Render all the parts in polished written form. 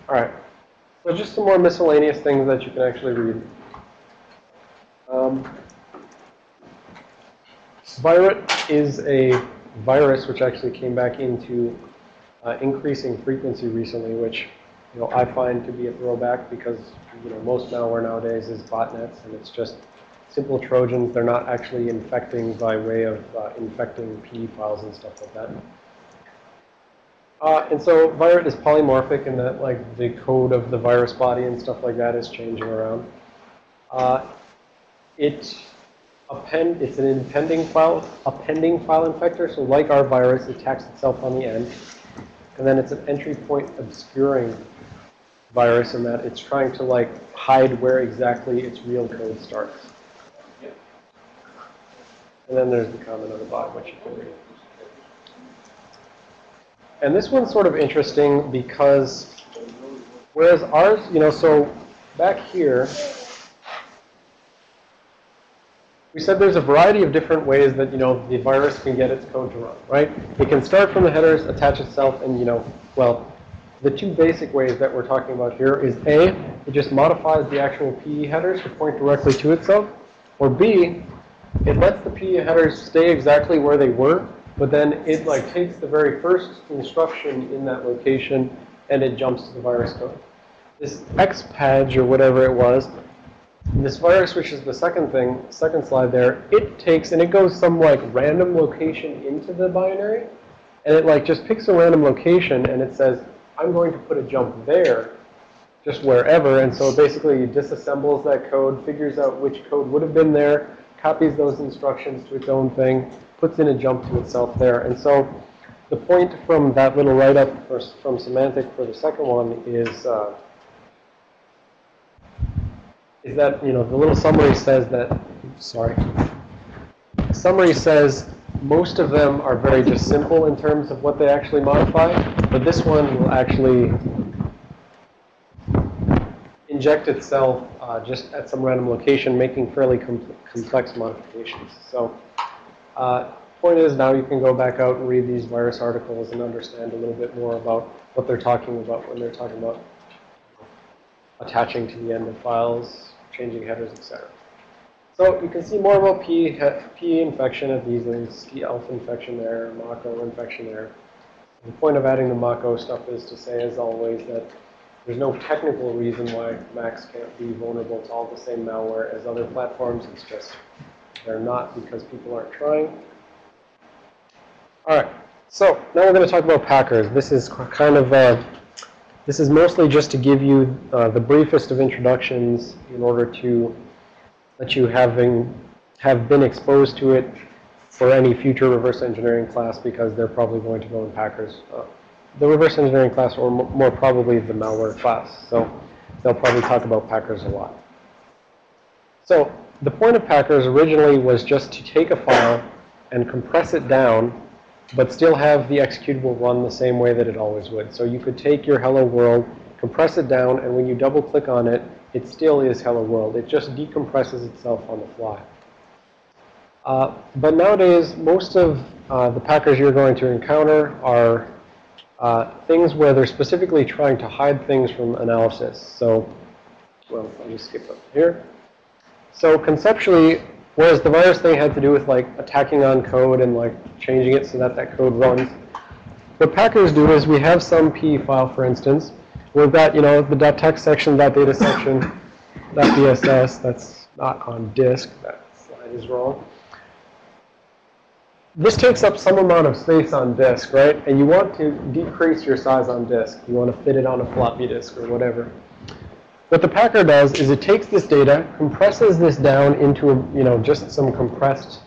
All right. So just some more miscellaneous things that you can actually read. Virus is a virus which actually came back into increasing frequency recently, which I find to be a throwback because most malware nowadays is botnets, and it's just simple Trojans. They're not actually infecting by way of infecting PE files and stuff like that. And so virus is polymorphic in that the code of the virus body and stuff like that is changing around. It's an appending file infector. So like our virus, it tacks itself on the end. And then it's an entry point obscuring virus in that it's trying to hide where exactly its real code starts. And then there's the comment on the bottom, which you can read. And this one's sort of interesting because whereas ours, so back here, we said there's a variety of different ways that, the virus can get its code to run, right? It can start from the headers, attach itself, and, well, the two basic ways that we're talking about here is A, it just modifies the actual PE headers to point directly to itself, or B, it lets the PE headers stay exactly where they were, but then it takes the very first instruction in that location and it jumps to the virus code. This XPadge or whatever it was, this virus, which is the second slide there, it takes and it goes some random location into the binary, and it just picks a random location and it says, I'm going to put a jump there, just wherever, and so it basically disassembles that code, figures out which code would have been there, copies those instructions to its own thing, puts in a jump to itself there. And so the point from that little write-up from Semantic for the second one is that, the little summary says that, the summary says most of them are very just simple in terms of what they actually modify, but this one will actually inject itself just at some random location, making fairly complex modifications. So point is now you can go back out and read these virus articles and understand a little bit more about what they're talking about when they're talking about attaching to the end of files, changing headers, etc. So you can see more about PE infection at these links, T-alpha infection there, Mako infection there. The point of adding the Mako stuff is to say, as always, that there's no technical reason why Macs can't be vulnerable to all the same malware as other platforms. It's just they're not because people aren't trying. All right, so now we're going to talk about Packers. This is this is mostly just to give you the briefest of introductions in order to let you have been exposed to it for any future reverse engineering class, because they're probably going to go in Packers. The reverse engineering class, or more probably the malware class. So they'll probably talk about Packers a lot. So the point of Packers originally was just to take a file and compress it down, but still have the executable run the same way that it always would. So you could take your hello world, compress it down, and when you double click on it, it still is hello world. It just decompresses itself on the fly. But nowadays, most of the Packers you're going to encounter are things where they're specifically trying to hide things from analysis. So, well, I'll just skip up here. So conceptually, whereas the virus thing had to do with attacking on code and changing it so that that code runs, what Packers do is we have some PE file, for instance. We've got the .text section, .data section, .bss. That's not on disk. That slide is wrong. This takes up some amount of space on disk, right? And you want to decrease your size on disk. You want to fit it on a floppy disk or whatever. What the Packer does is it takes this data, compresses this down into just some compressed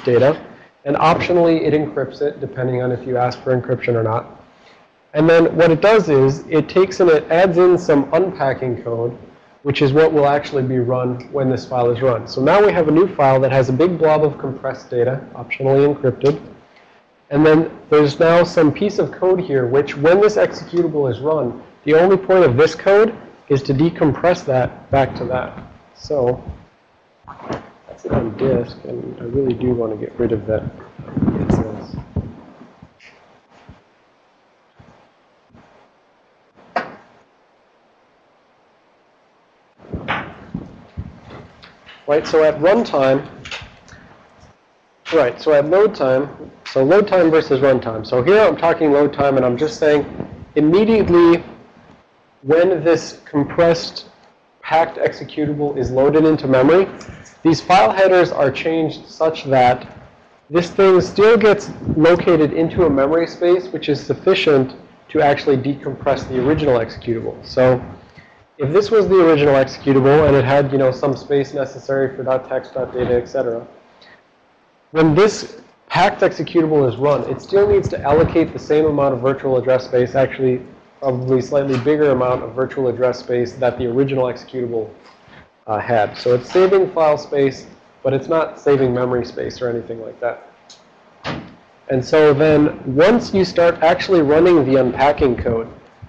data, and optionally it encrypts it, depending on if you ask for encryption or not. And then what it does is it takes and it adds in some unpacking code, which is what will actually be run when this file is run. So now we have a new file that has a big blob of compressed data, optionally encrypted. And then there's now some piece of code here, which when this executable is run, the only point of this code is to decompress that back to that. So that's it on disk, and I really do want to get rid of that. It says. right? So at runtime, right, so at load time, so load time versus runtime. So here I'm talking load time, and I'm just saying immediately when this compressed packed executable is loaded into memory, these file headers are changed such that this thing still gets located into a memory space which is sufficient to actually decompress the original executable. So if this was the original executable and it had, some space necessary for .text, .data, etc., when this packed executable is run, it still needs to allocate the same amount of virtual address space, actually probably slightly bigger amount of virtual address space that the original executable had. So it's saving file space, but it's not saving memory space or anything like that. And so then once you start actually running the unpacking code,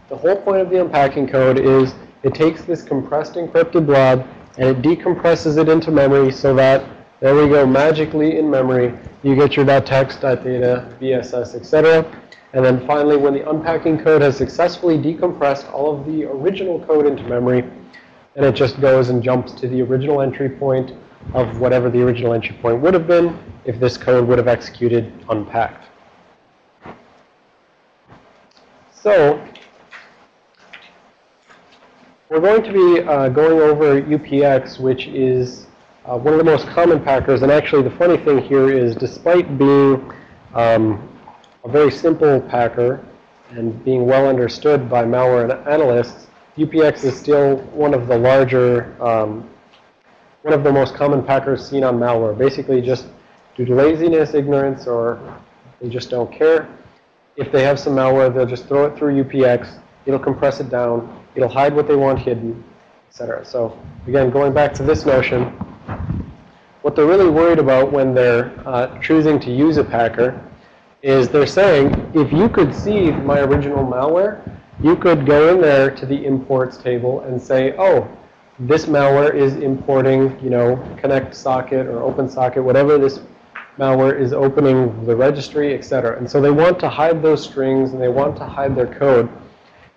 the whole point of the unpacking code is it takes this compressed encrypted blob and it decompresses it into memory so that, there we go, magically in memory, you get your .text, .data, BSS, etc. And then finally, when the unpacking code has successfully decompressed all of the original code into memory, and it just goes and jumps to the original entry point of whatever the original entry point would have been if this code would have executed unpacked. So we're going to be going over UPX, which is one of the most common packers. And actually, the funny thing here is, despite being a very simple packer and being well understood by malware analysts, UPX is still one of the larger, one of the most common packers seen on malware. Basically, just due to laziness, ignorance, or they just don't care. If they have some malware, they'll just throw it through UPX. It'll compress it down. It'll hide what they want hidden, etc. So again, going back to this notion, what they're really worried about when they're choosing to use a packer is they're saying, if you could see my original malware, you could go in there to the imports table and say, oh, this malware is importing, connect socket or open socket, whatever this malware is opening the registry, etc. And so they want to hide those strings and they want to hide their code.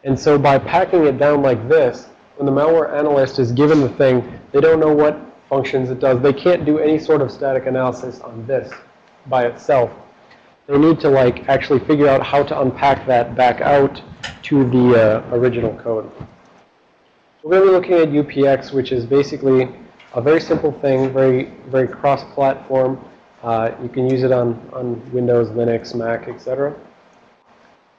And so by packing it down like this, when the malware analyst is given the thing, they don't know what functions it does. They can't do any sort of static analysis on this by itself. They need to actually figure out how to unpack that back out to the original code. We're going to be looking at UPX, which is basically a very simple thing, very, very cross-platform. You can use it on Windows, Linux, Mac, etc.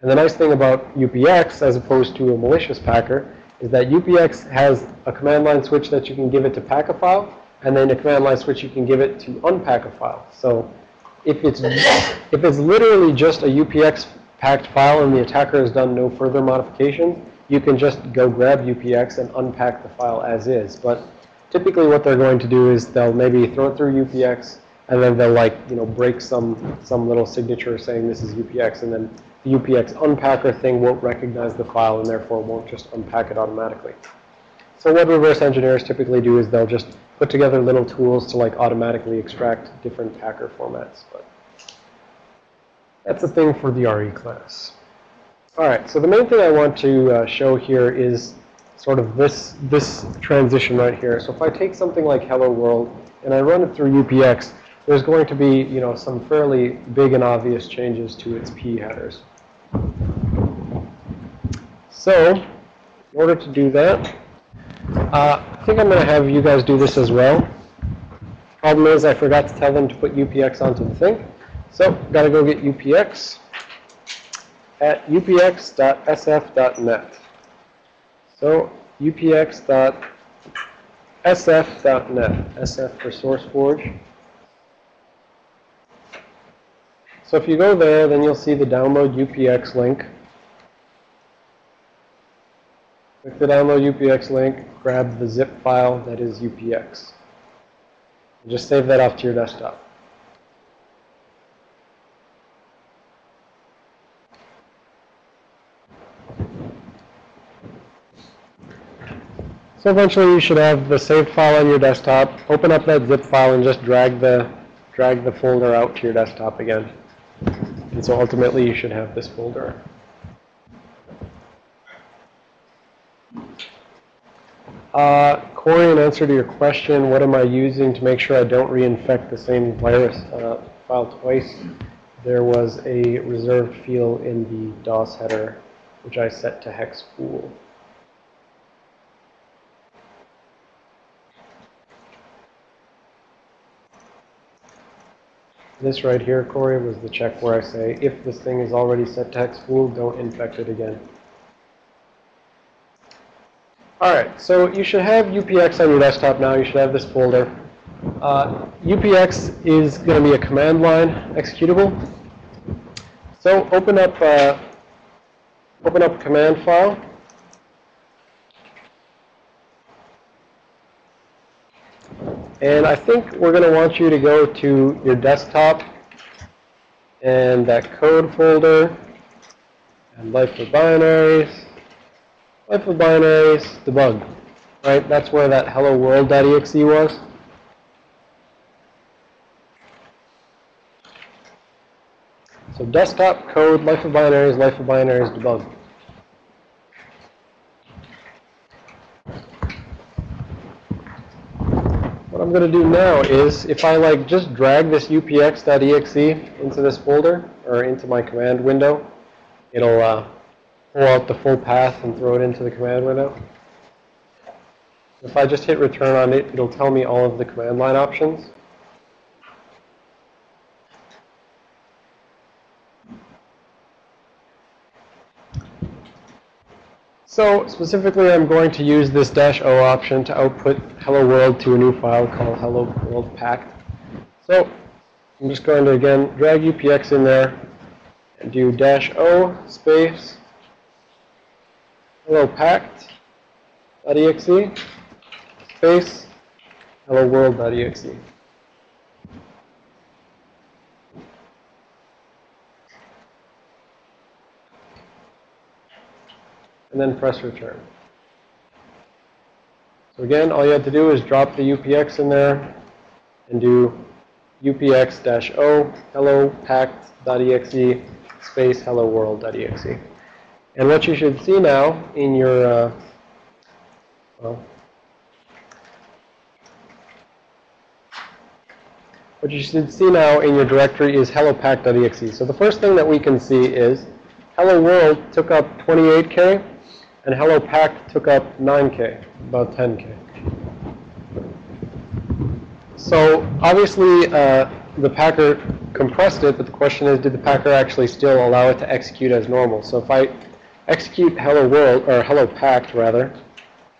And the nice thing about UPX, as opposed to a malicious packer, is that UPX has a command line switch that you can give it to pack a file, and then a command line switch you can give it to unpack a file. So if it's literally just a UPX packed file and the attacker has done no further modifications, you can just go grab UPX and unpack the file as is. But typically what they're going to do is they'll maybe throw it through UPX, and then they'll break some little signature saying this is UPX, and then the UPX unpacker thing won't recognize the file and therefore won't just unpack it automatically. So what reverse engineers typically do is they'll just put together little tools to automatically extract different packer formats. But that's a thing for the RE class. All right, so the main thing I want to show here is sort of this transition right here. So if I take something like Hello World and I run it through UPX, there's going to be some fairly big and obvious changes to its P headers. So in order to do that, I think I'm going to have you guys do this as well. Problem is I forgot to tell them to put UPX onto the thing. So got to go get UPX at upx.sf.net. So upx.sf.net, SF for SourceForge. So if you go there, then you'll see the download UPX link. Click the download UPX link, grab the zip file that is UPX. And just save that off to your desktop. So eventually you should have the saved file on your desktop. Open up that zip file and just drag the folder out to your desktop again. And so ultimately you should have this folder. Corey, in answer to your question, what am I using to make sure I don't reinfect the same virus file twice? There was a reserved field in the DOS header, which I set to hex pool. This right here, Corey, was the check where I say, if this thing is already set to hex pool, don't infect it again. All right, so you should have UPX on your desktop now. You should have this folder. UPX is going to be a command line executable. So open up a command file. And I think we're going to want you to go to your desktop and that code folder and life of binaries. Life of binaries, debug, right? That's where that hello world.exe was. So desktop code, life of binaries, debug. What I'm going to do now is, if I just drag this upx.exe into this folder, or into my command window, it'll pull out the full path and throw it into the command window. If I just hit return on it, it'll tell me all of the command line options. So specifically, I'm going to use this -o option to output hello world to a new file called hello world packed. So I'm just going to, again, drag UPX in there and do -o space hello packed.exe space hello world.exe. And then press return. So again, all you have to do is drop the UPX in there and do UPX-O hello packed.exe space hello world.exe. And what you should see now in your, what you should see now in your directory is hello packed.exe. So the first thing that we can see is hello world took up 28K, and hello packed took up 9K, about 10K. So obviously the packer compressed it, but the question is, did the packer actually still allow it to execute as normal? So if I execute hello world, or hello packed rather,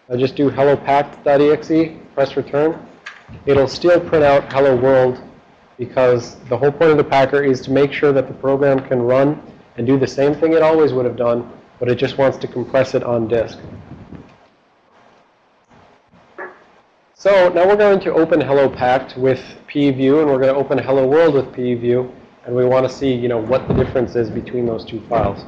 I just do hello packed.exe, press return, it'll still print out hello world, because the whole point of the packer is to make sure that the program can run and do the same thing it always would have done, but it just wants to compress it on disk. So now we're going to open hello packed with PEView, and we're going to open hello world with PEView, and we want to see, what the difference is between those two files.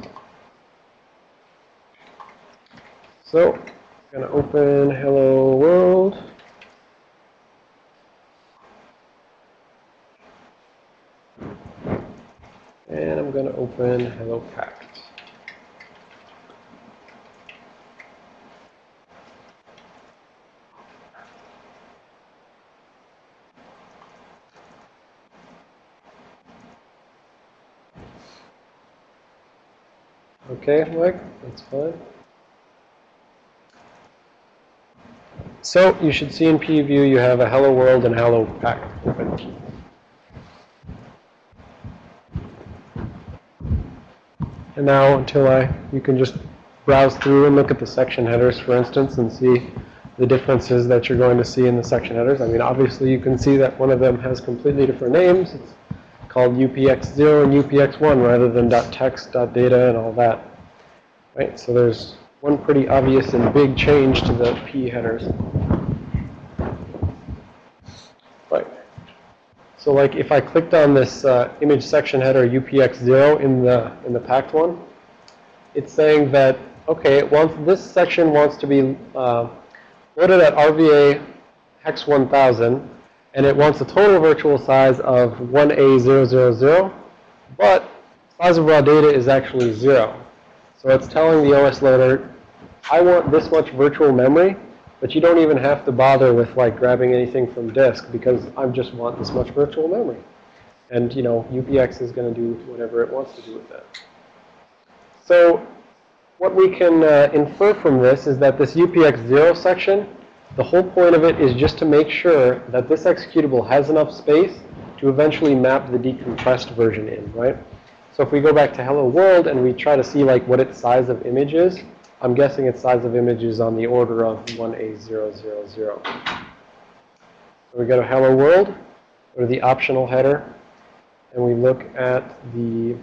So I'm going to open hello world. And I'm going to open hello packed. Okay, Mike, that's fine. So you should see in PEView you have a hello world and hello packed open. And now you can just browse through and look at the section headers, for instance, and see the differences that you're going to see in the section headers. I mean, obviously you can see that one of them has completely different names. It's called UPX0 and UPX1 rather than .text, .data, and all that. Right? So there's one pretty obvious and big change to the P headers. Right. So like if I clicked on this image section header UPX0 in the packed one, it's saying that, okay, this section wants to be loaded at RVA hex 1000, and it wants a total virtual size of 1A000, but size of raw data is actually 0. So it's telling the OS loader, I want this much virtual memory, But you don't even have to bother with like grabbing anything from disk because I just want this much virtual memory. And you know, UPX is going to do whatever it wants to do with that. So what we can infer from this is that this UPX0 section, the whole point of it is just to make sure that this executable has enough space to eventually map the decompressed version in, right? So if we go back to hello world and we try to see like what its size of image is, I'm guessing its size of image is on the order of 1A000. So we go to hello world, go to the optional header, and we look at the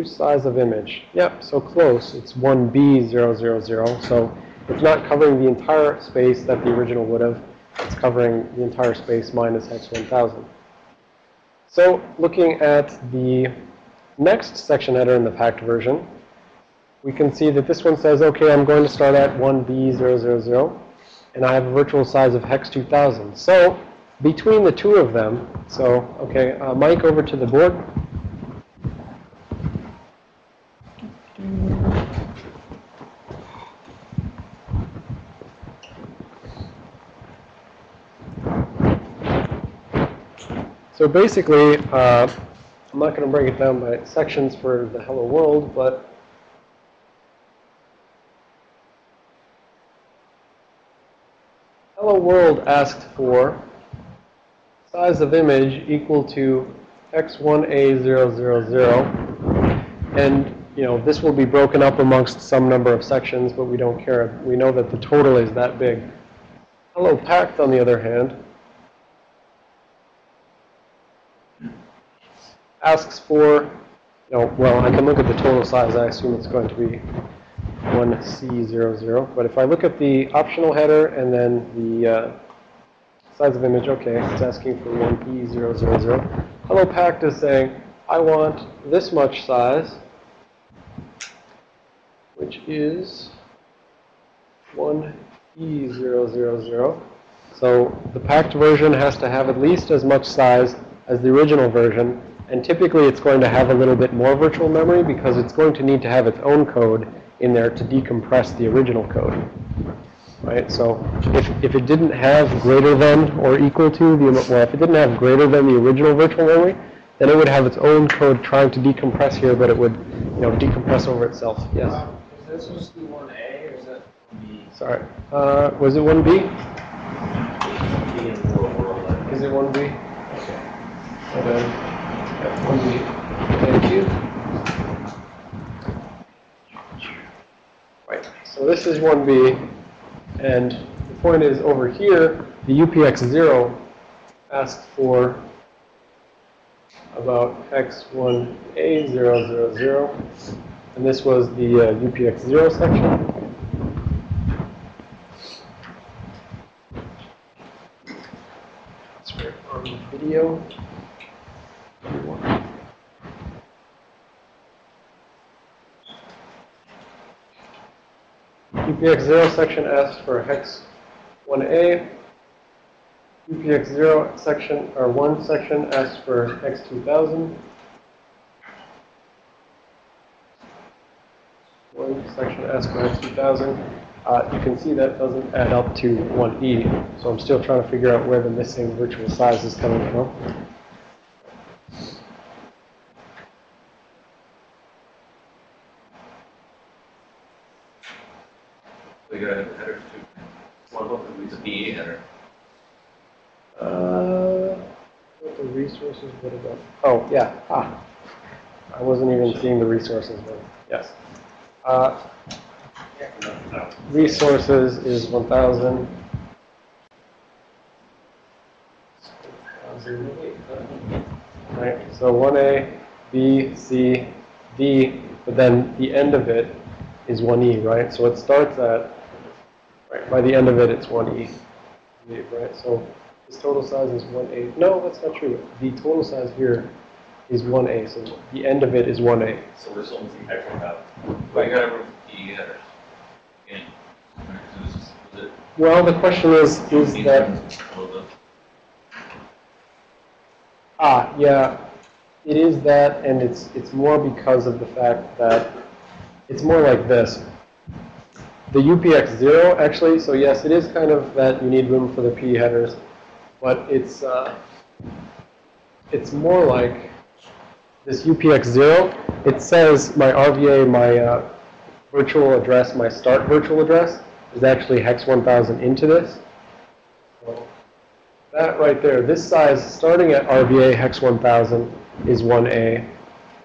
size of image. Yep, so close. It's 1B000. So it's not covering the entire space that the original would have. It's covering the entire space minus hex 1000. So looking at the next section header in the packed version, we can see that this one says, okay, I'm going to start at 1B000, and I have a virtual size of hex 2000. So between the two of them, so, okay, Mike, over to the board. So basically, I'm not going to break it down by sections for the hello world, but hello world asked for size of image equal to x1a000, and you know, this will be broken up amongst some number of sections, but we don't care. We know that the total is that big. Hello packed, on the other hand, asks for, you know, well, I can look at the total size. I assume it's going to be 1C00. But if I look at the optional header and then the size of image, okay, it's asking for 1E000. Hello packed is saying, I want this much size, which is 1E000. So the packed version has to have at least as much size as the original version. And typically it's going to have a little bit more virtual memory because it's going to need to have its own code in there to decompress the original code. Right? So if it didn't have greater than or equal to the, well, if it didn't have greater than the original virtual memory, then it would have its own code trying to decompress here, but it would, you know, decompress over itself. Yes? Is this supposed to be 1A or is that 1B? Sorry. Was it 1B? Is it 1B? Okay. Okay. 1B. Thank you. Right. So this is 1B. And the point is, over here, the UPX0 asked for about x1A000. And this was the UPX0 section. That's right on the video. UPX0 section asks for hex 1A. UPX0 section, or 1 section, asks for hex 2000. 1 section asks for hex 2000. You can see that doesn't add up to 1E. So I'm still trying to figure out where the missing virtual size is coming from. We gotta have the headers too. One of them is a BA header. What the resources, what about? Oh, yeah. I wasn't even seeing the resources then. Yes. Resources is 1000. Right. So 1A, B, C, D, but then the end of it is 1E, right? So it starts at, right, by the end of it, it's 1E, right? So this total size is 1A. No, that's not true. The total size here is 1A, so the end of it is 1A. So we're still missing hex 1000. But you gotta remove the headers. Again. Well, the question is that, yeah, it is that, and it's more because of the fact that it's more like this. the UPX0 actually, so yes, it is kind of that you need room for the PE headers, but it's more like this UPX0. It says my RVA, my virtual address, my start virtual address is actually hex 1000 into this. So that right there, this size starting at RVA hex 1000 is 1A,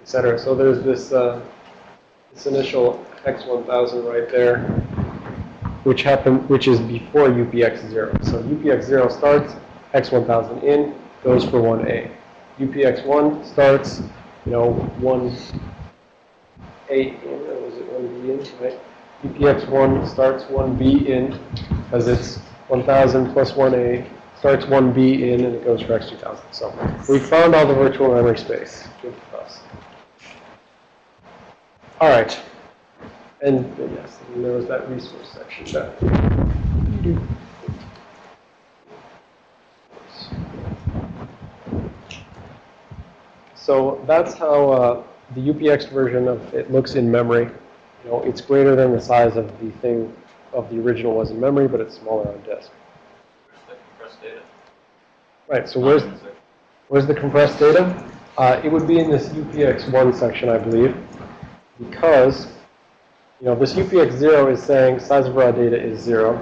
etc. So there's this this initial hex 1000 right there, which is before UPX0. So UPX0 starts, hex 1000 in, goes for 1A. UPX1 starts, 1A in, or was it 1B in, right? UPX1 starts 1B in, because it's 1000 plus 1A, starts 1B in, and it goes for hex 2000. So we found all the virtual memory space. Good for us. All right. And yes, and there was that resource section. So that's how the UPX version of it looks in memory. It's greater than the size of the thing of the original was in memory, but it's smaller on disk. Where's the compressed data? Right. So where's the compressed data? It would be in this UPX1 section, I believe, because this UPX0 is saying size of raw data is 0.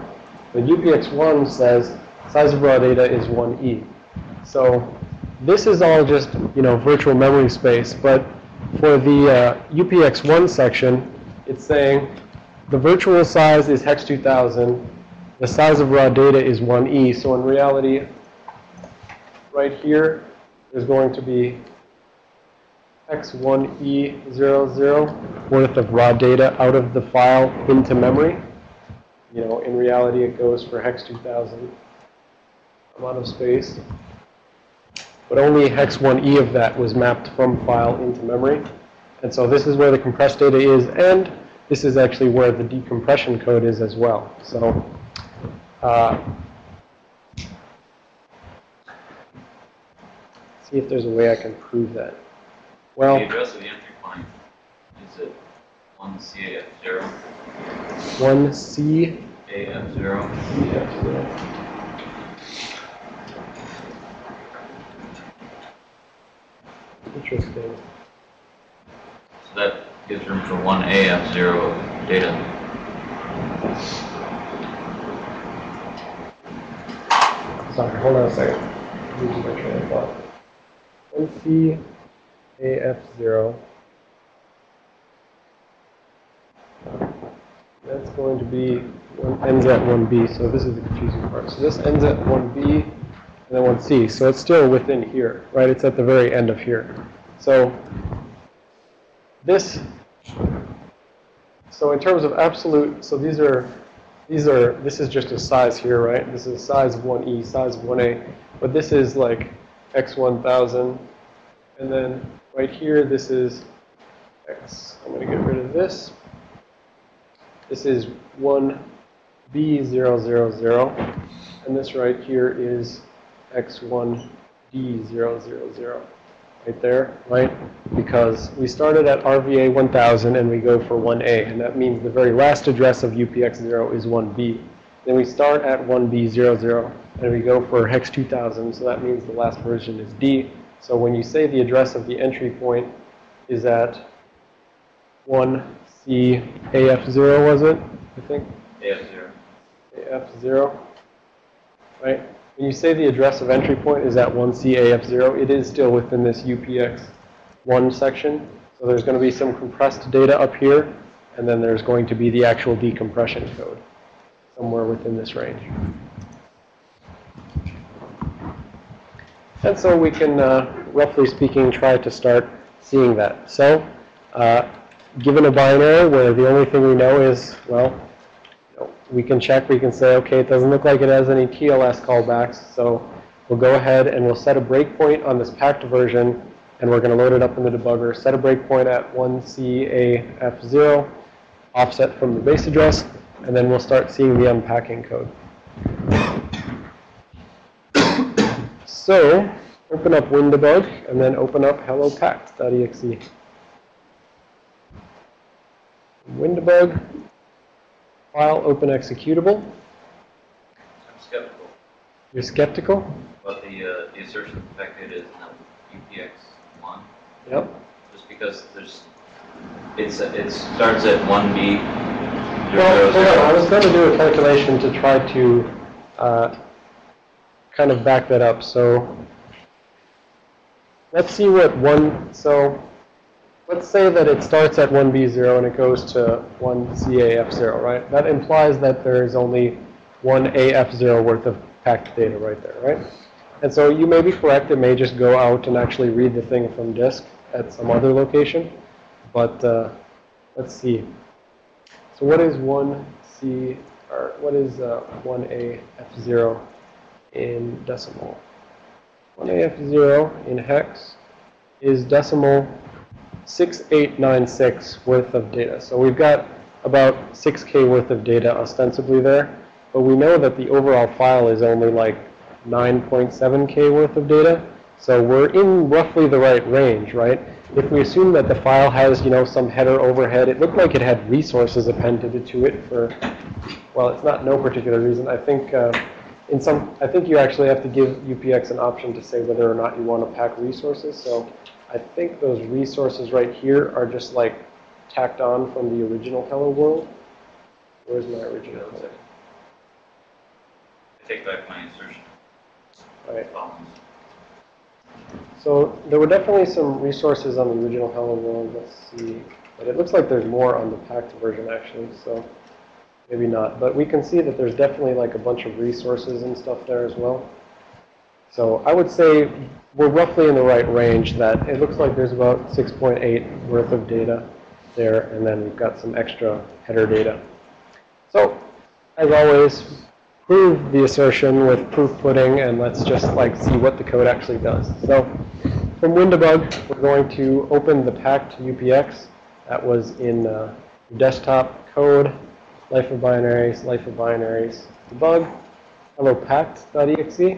The UPX1 says size of raw data is 1E. So this is all just, virtual memory space. But for the UPX1 section, it's saying the virtual size is hex 2000. The size of raw data is 1E. So in reality, right here, there's going to be X1E00 worth of raw data out of the file into memory. In reality, it goes for hex 2000 amount of space. But only hex 1E of that was mapped from file into memory. And so this is where the compressed data is, and this is actually where the decompression code is as well. So see if there's a way I can prove that. Well, the address of the entry point, is it 1CAF0? 1C AF0. Interesting. So that gives room for 1AF0 data. Sorry, hold on a second. I'm losing my train of thought. 1CAF0. That's going to be ends at 1B, so this is the confusing part. So this ends at 1B and then 1C. So it's still within here, right? It's at the very end of here. So this, so in terms of absolute, so this is just a size here, right? This is size of 1E, size of 1A, but this is like X1000, and then right here, this is X. I'm going to get rid of this. This is 1B000, and this right here is X1D000, right there, right? Because we started at RVA 1000 and we go for 1A, and that means the very last address of UPX0 is 1B. Then we start at 1B00 and we go for hex 2000, so that means the last version is D. So when you say the address of the entry point is at 1CAF0, was it? I think? AF0. AF0, right? When you say the address of entry point is at 1CAF0, it is still within this UPX1 section. So there's going to be some compressed data up here, and then there's going to be the actual decompression code somewhere within this range. And so we can, roughly speaking, try to start seeing that. So given a binary where the only thing we know is, well, we can check, we can say, okay, it doesn't look like it has any TLS callbacks, so we'll go ahead and we'll set a breakpoint on this packed version, and we're going to load it up in the debugger, set a breakpoint at 1CAF0, offset from the base address, and then we'll start seeing the unpacking code. So open up WinDebug, and then open up hellopacked.exe. WinDebug. File open executable. I'm skeptical. You're skeptical? But the assertion that the packed data is not UPX1. Yep. Just because it starts at 1B. Well, hold on. I was going to do a calculation to try to kind of back that up. So let's see what so let's say that it starts at 1B0 and it goes to 1CAF0, right? That implies that there is only 1AF0 worth of packed data right there, right? And so you may be correct. It may just go out and actually read the thing from disk at some other location. But let's see. So what is 1C, or what is 1AF0 in decimal? 1AF0 in hex is decimal 6896 worth of data. So we've got about 6K worth of data ostensibly there. But we know that the overall file is only like 9.7K worth of data. So we're in roughly the right range, right? If we assume that the file has, some header overhead, it looked like it had resources appended to it for, well, it's not no particular reason. I think I think you actually have to give UPX an option to say whether or not you want to pack resources. So I think those resources right here are just like tacked on from the original hello world. Where's my original hello? I take back my insertion. All right. So there were definitely some resources on the original hello world. Let's see. But it looks like there's more on the packed version actually, so maybe not. But we can see that there's definitely like a bunch of resources and stuff there as well. So I would say we're roughly in the right range that it looks like there's about 6.8 worth of data there, and then we've got some extra header data. So as always, prove the assertion with proof pudding, and let's just like see what the code actually does. So from WinDebug, we're going to open the packed UPX that was in desktop code, life of binaries, debug, hello packed.exe.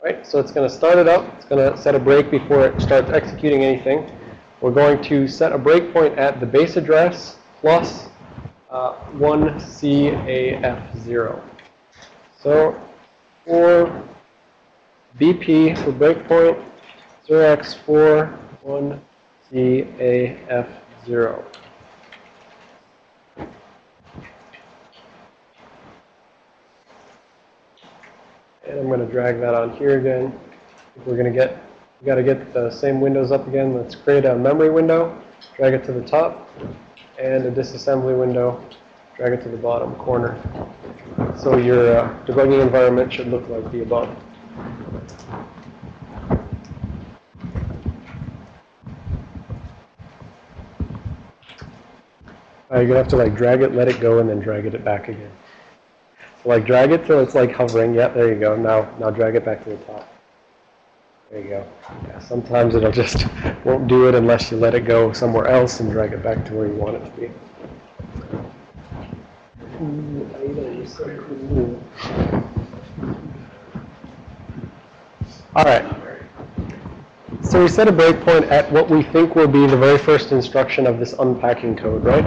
Right, so it's going to start it up. It's going to set a break before it starts executing anything. We're going to set a breakpoint at the base address plus 1CAF0. So for BP, for breakpoint 0x4 1CAF0. And I'm going to drag that on here again. We're going to we got to get the same windows up again. Let's create a memory window, drag it to the top, and a disassembly window, drag it to the bottom corner. So your debugging environment should look like the above. You're going to have to like drag it, let it go, and then drag it back again. So like drag it till it's like hovering. Yep, there you go. Now drag it back to the top. There you go. Yeah, sometimes it'll just won't do it unless you let it go somewhere else and drag it back to where you want it to be. All right. So we set a breakpoint at what we think will be the very first instruction of this unpacking code, right?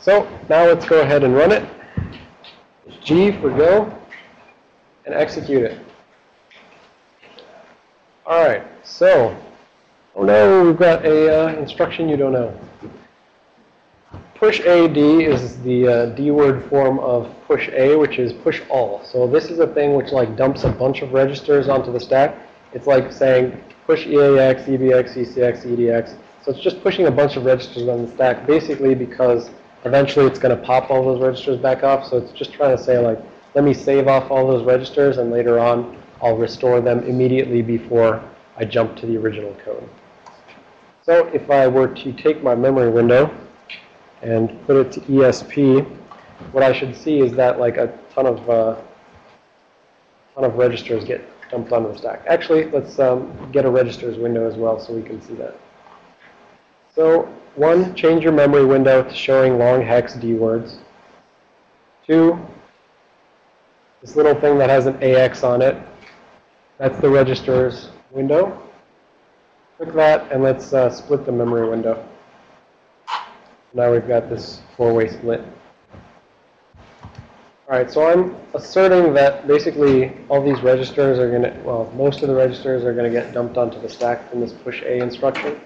So now let's go ahead and run it. G for go, and execute it. All right, so, oh no, we've got a instruction you don't know. Push AD is the D word form of push A, which is push all. So this is a thing which like dumps a bunch of registers onto the stack. It's like saying push EAX, EBX, ECX, EDX. So it's just pushing a bunch of registers on the stack, basically because eventually it's going to pop all those registers back off. So it's just trying to say like, let me save off all those registers, and later on I'll restore them immediately before I jump to the original code. So if I were to take my memory window and put it to ESP, what I should see is that like a ton of registers get dumped onto the stack. Actually, let's get a registers window as well so we can see that. So 1, change your memory window to showing long hex D words. 2, this little thing that has an AX on it, that's the registers window. Click that, and let's split the memory window. Now we've got this four-way split. All right, so I'm asserting that basically all these registers are going to, well, most of the registers are going to get dumped onto the stack from this push A instruction.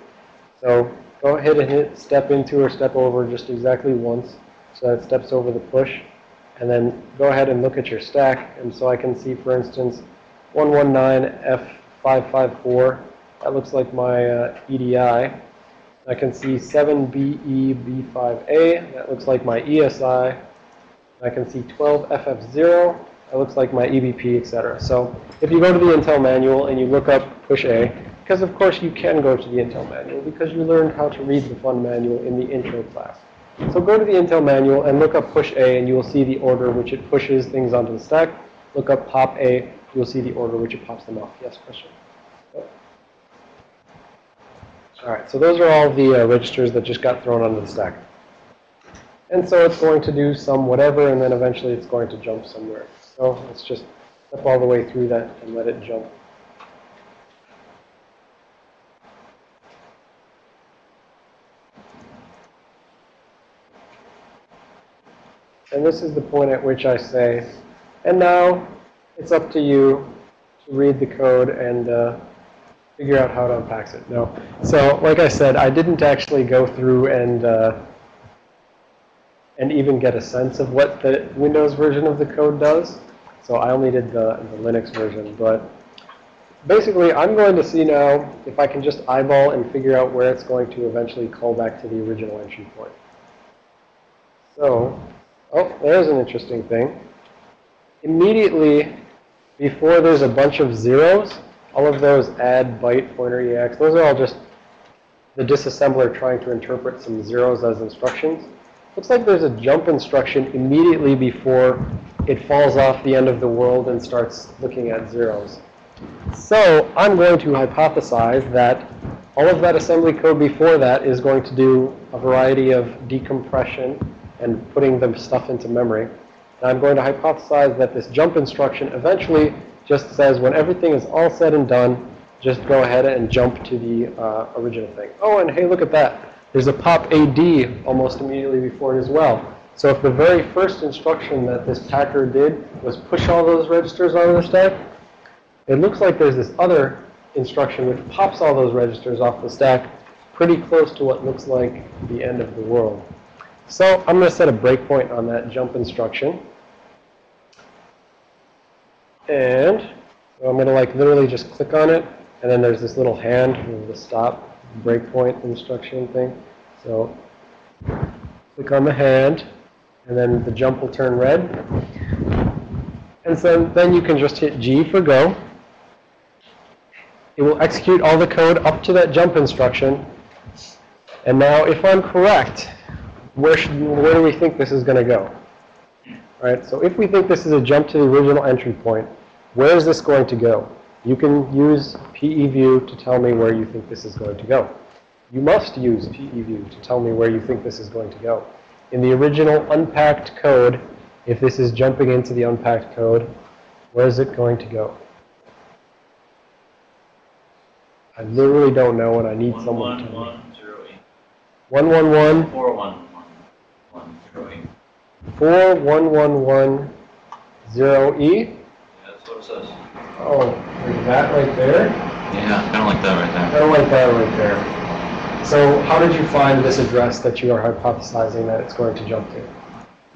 So go ahead and hit step into or step over just exactly once so that it steps over the push. And then go ahead and look at your stack. And so I can see, for instance, 119F554. That looks like my EDI. I can see 7BEB5A. That looks like my ESI. I can see 12FF0. That looks like my EBP, etc. So if you go to the Intel manual and you look up push A, because of course you can go to the Intel manual because you learned how to read the fun manual in the intro class. So go to the Intel manual and look up push A, and you will see the order which it pushes things onto the stack. Look up pop A, you will see the order which it pops them off. Yes, question? All right, so those are all the registers that just got thrown onto the stack. And so it's going to do some whatever, and then eventually it's going to jump somewhere. So let's just step all the way through that and let it jump. And this is the point at which I say, and now it's up to you to read the code and figure out how it unpacks it. No. So like I said, I didn't actually go through and even get a sense of what the Windows version of the code does. So I only did the Linux version. But basically, I'm going to see now if I can just eyeball and figure out where it's going to eventually call back to the original entry point. So, oh, there's an interesting thing. Immediately before there's a bunch of zeros, all of those add, byte, pointer, EX, those are all just the disassembler trying to interpret some zeros as instructions. Looks like there's a jump instruction immediately before it falls off the end of the world and starts looking at zeros. So I'm going to hypothesize that all of that assembly code before that is going to do a variety of decompression and putting the stuff into memory. And I'm going to hypothesize that this jump instruction eventually just says when everything is all said and done, just go ahead and jump to the original thing. Oh, and hey, look at that. There's a pop AD almost immediately before it as well. So if the very first instruction that this packer did was push all those registers onto the stack, it looks like there's this other instruction which pops all those registers off the stack pretty close to what looks like the end of the world. So I'm going to set a breakpoint on that jump instruction. And so I'm going to like literally just click on it. And then there's this little hand with the stop breakpoint instruction thing. So click on the hand. And then the jump will turn red. And so then you can just hit G for go. It will execute all the code up to that jump instruction. And now if I'm correct, where do we think this is going to go? All right, so if we think this is a jump to the original entry point, where is this going to go? You can use PEView to tell me where you think this is going to go. You must use PEView to tell me where you think this is going to go. In the original unpacked code, if this is jumping into the unpacked code, where is it going to go? I literally don't know, and I need someone to tell me. 111. 41110E. 41110E. Yeah, that's what it says. Oh, like that right there? Yeah, kind of like that right there. Kind of like that right there. So how did you find this address that you are hypothesizing that it's going to jump to?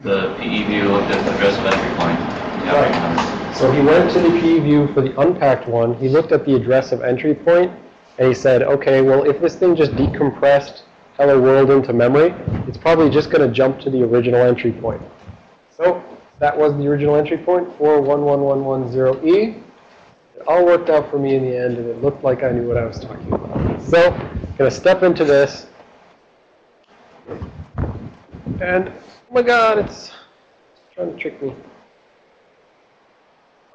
The PEView looked at the address of entry point. Yeah, right. So he went to the PEView for the unpacked one. He looked at the address of entry point, and he said, okay, well, if this thing just decompressed hello world into memory, it's probably just going to jump to the original entry point. So that was the original entry point, 41110E. It all worked out for me in the end, and it looked like I knew what I was talking about. So I'm going to step into this. And, oh my God, it's trying to trick me.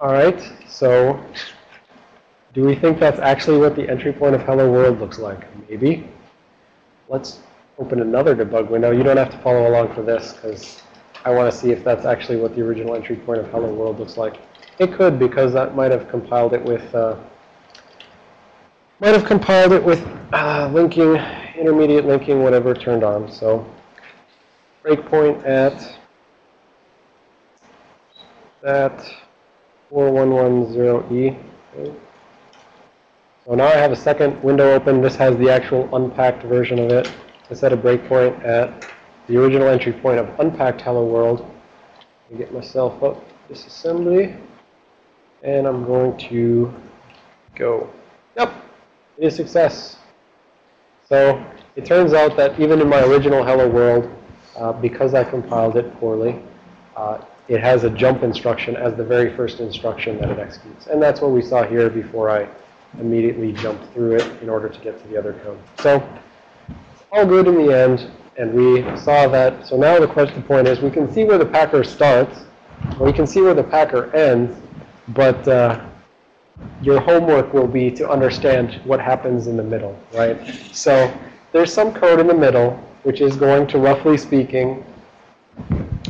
All right, so do we think that's actually what the entry point of hello world looks like? Maybe. Let's open another debug window. You don't have to follow along for this because I want to see if that's actually what the original entry point of hello world looks like. It could, because that might have compiled it with linking, intermediate linking, whatever turned on. So breakpoint at that 4110E. Okay. So now I have a second window open. This has the actual unpacked version of it. I set a breakpoint at the original entry point of unpacked hello world. Let me get myself up disassembly. And I'm going to go. Yep, it is success. So it turns out that even in my original hello world, because I compiled it poorly, it has a jump instruction as the very first instruction that it executes. And that's what we saw here before I immediately jumped through it in order to get to the other code. So all good in the end. And we saw that. So now the point is, we can see where the packer starts. We can see where the packer ends. But your homework will be to understand what happens in the middle, right? So there's some code in the middle, which is going to, roughly speaking,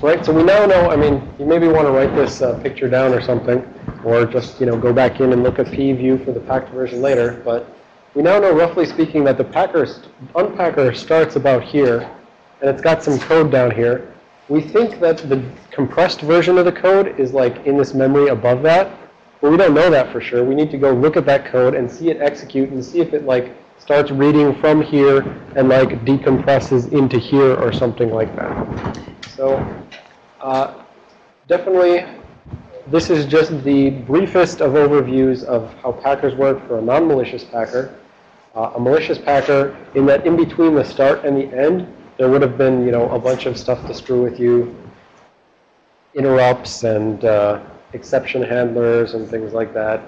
right? So we now know, I mean, you maybe want to write this picture down or something, or just, go back in and look at PView for the packed version later. But we now know, roughly speaking, that the unpacker starts about here, and it's got some code down here. We think that the compressed version of the code is like in this memory above that, but we don't know that for sure. We need to go look at that code and see it execute and see if it like starts reading from here and like decompresses into here or something like that. So definitely, this is just the briefest of overviews of how packers work for a non-malicious packer. A malicious packer, in that in between the start and the end, there would have been, a bunch of stuff to screw with you, interrupts and exception handlers and things like that,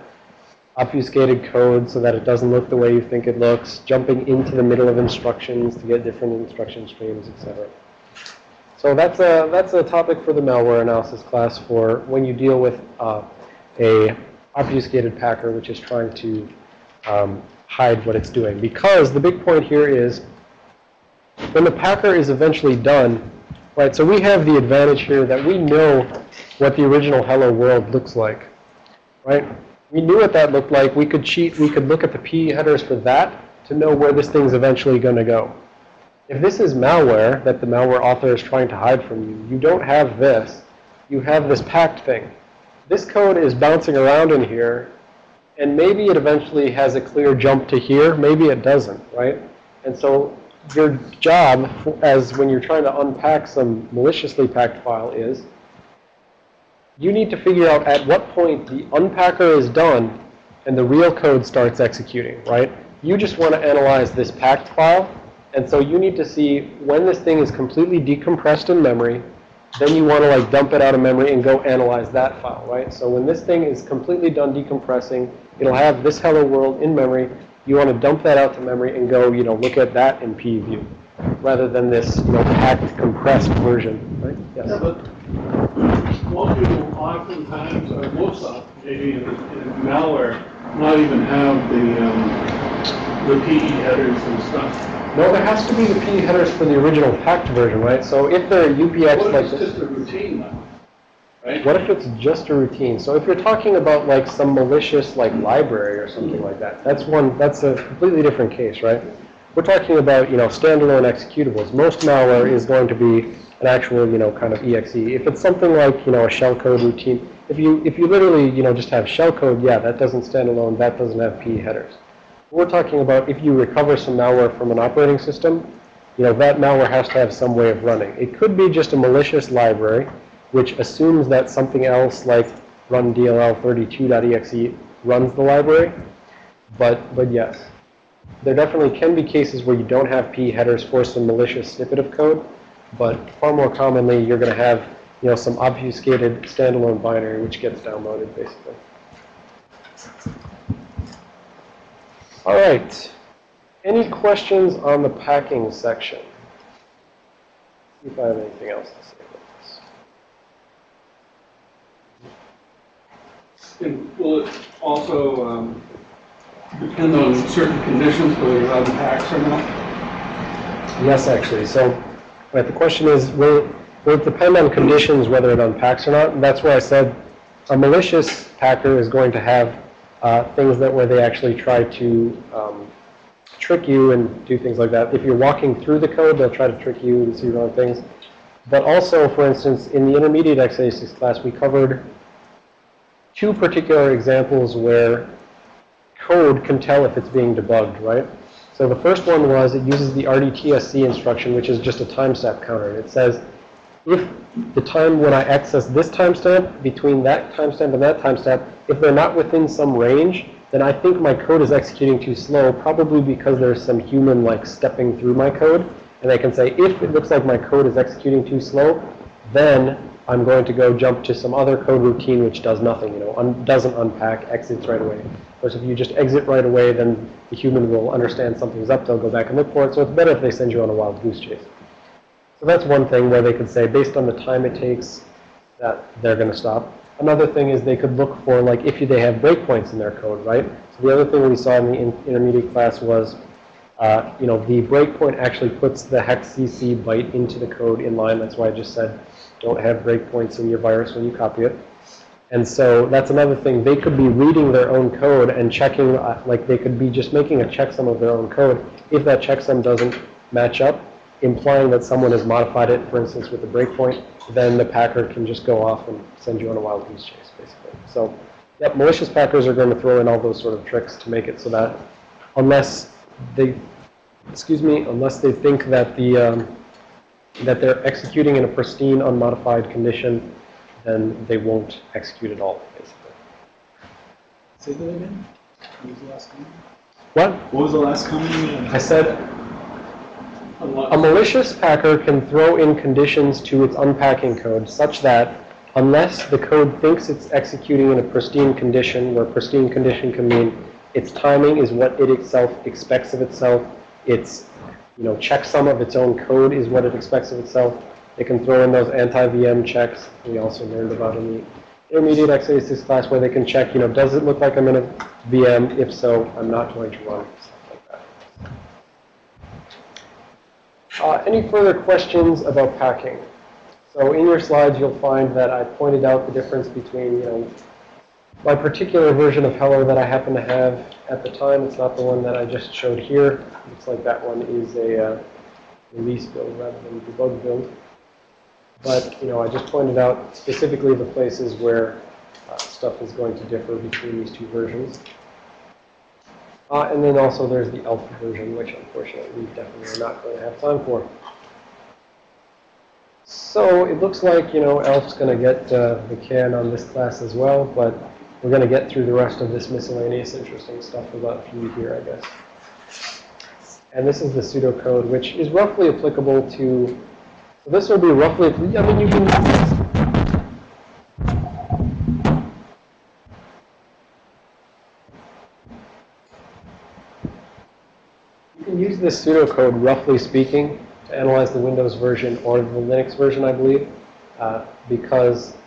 obfuscated code so that it doesn't look the way you think it looks, jumping into the middle of instructions to get different instruction streams, etc. So that's a topic for the malware analysis class for when you deal with a obfuscated packer which is trying to hide what it's doing. Because the big point here is, when the packer is eventually done, right, so we have the advantage here that we know what the original hello world looks like, right? We knew what that looked like. We could cheat. We could look at the P headers for that to know where this thing's eventually going to go. If this is malware that the malware author is trying to hide from you, you don't have this. You have this packed thing. This code is bouncing around in here, and maybe it eventually has a clear jump to here. Maybe it doesn't, right? And so your job, as when you're trying to unpack some maliciously packed file, is you need to figure out at what point the unpacker is done and the real code starts executing, right? You just want to analyze this packed file, and so you need to see when this thing is completely decompressed in memory. Then you want to like dump it out of memory and go analyze that file, right? So when this thing is completely done decompressing, it'll have this hello world in memory. You want to dump that out to memory and go, look at that in PView, rather than this, packed, compressed version, right? Yes. Yeah, but most people oftentimes, or most of maybe in malware, not even have the PE headers and stuff. No, there has to be the P headers for the original packed version, right? So if they're UPX What like if this, it's just a routine though? Right? what if it's just a routine? So if you're talking about like some malicious like library or something like that, that's a completely different case, right? We're talking about, standalone executables. Most malware is going to be an actual, kind of exe. If it's something like, a shellcode routine, if you literally, just have shellcode, yeah, that doesn't stand alone, that doesn't have P headers. We're talking about if you recover some malware from an operating system, that malware has to have some way of running. It could be just a malicious library, which assumes that something else like run dll32.exe runs the library. But yes, there definitely can be cases where you don't have P headers for some malicious snippet of code, but far more commonly you're going to have some obfuscated standalone binary which gets downloaded basically. All right. Any questions on the packing section? See if I have anything else to say about this. And will it also depend on certain conditions whether it unpacks or not? Yes, actually. So right, the question is, will it depend on conditions whether it unpacks or not? And that's where I said a malicious packer is going to have things where they actually try to trick you and do things like that. If you're walking through the code, they'll try to trick you and see wrong things. But also, for instance, in the intermediate x86 class, we covered two particular examples where code can tell if it's being debugged, right? So the first one was it uses the RDTSC instruction, which is just a timestamp counter. It says, if the time when I access this timestamp, between that timestamp and that timestamp, if they're not within some range, then I think my code is executing too slow, probably because there's some human like stepping through my code. And they can say, if it looks like my code is executing too slow, then I'm going to go jump to some other code routine which does nothing, doesn't unpack, exits right away. Of course, if you just exit right away, then the human will understand something's up, they'll go back and look for it. So it's better if they send you on a wild goose chase. So that's one thing where they could say, based on the time it takes, that they're going to stop. Another thing is they could look for, like, if they have breakpoints in their code, right? So the other thing we saw in the intermediate class was, the breakpoint actually puts the hex CC byte into the code in line. That's why I just said don't have breakpoints in your virus when you copy it. And so that's another thing. They could be reading their own code and checking, like they could be just making a checksum of their own code. If that checksum doesn't match up, implying that someone has modified it, for instance, with a breakpoint, then the packer can just go off and send you on a wild goose chase, basically. So, yep, malicious packers are going to throw in all those sort of tricks to make it so that unless they think that that they're executing in a pristine, unmodified condition, then they won't execute at all, basically. Say that again? What was the last comment? What? What was the last comment? I said a malicious packer can throw in conditions to its unpacking code such that unless the code thinks it's executing in a pristine condition, where pristine condition can mean its timing is what it itself expects of itself, its checksum of its own code is what it expects of itself. They can throw in those anti-VM checks we also learned about in the intermediate x86 class, where they can check, does it look like I'm in a VM? If so, I'm not going to run, stuff like that. Any further questions about packing? So in your slides, you'll find that I pointed out the difference between, my particular version of Hello that I happen to have at the time. It's not the one that I just showed here. Looks like that one is a release build rather than debug build. But, I just pointed out specifically the places where stuff is going to differ between these two versions. And then also there's the alpha version, which unfortunately we definitely are not going to have time for. So it looks like, Alf's going to get the can on this class as well, but we're going to get through the rest of this miscellaneous interesting stuff without you here, I guess. And this is the pseudocode, which is roughly applicable to, so this will be roughly, you can use this. You can use this pseudocode, roughly speaking, to analyze the Windows version or the Linux version, I believe, because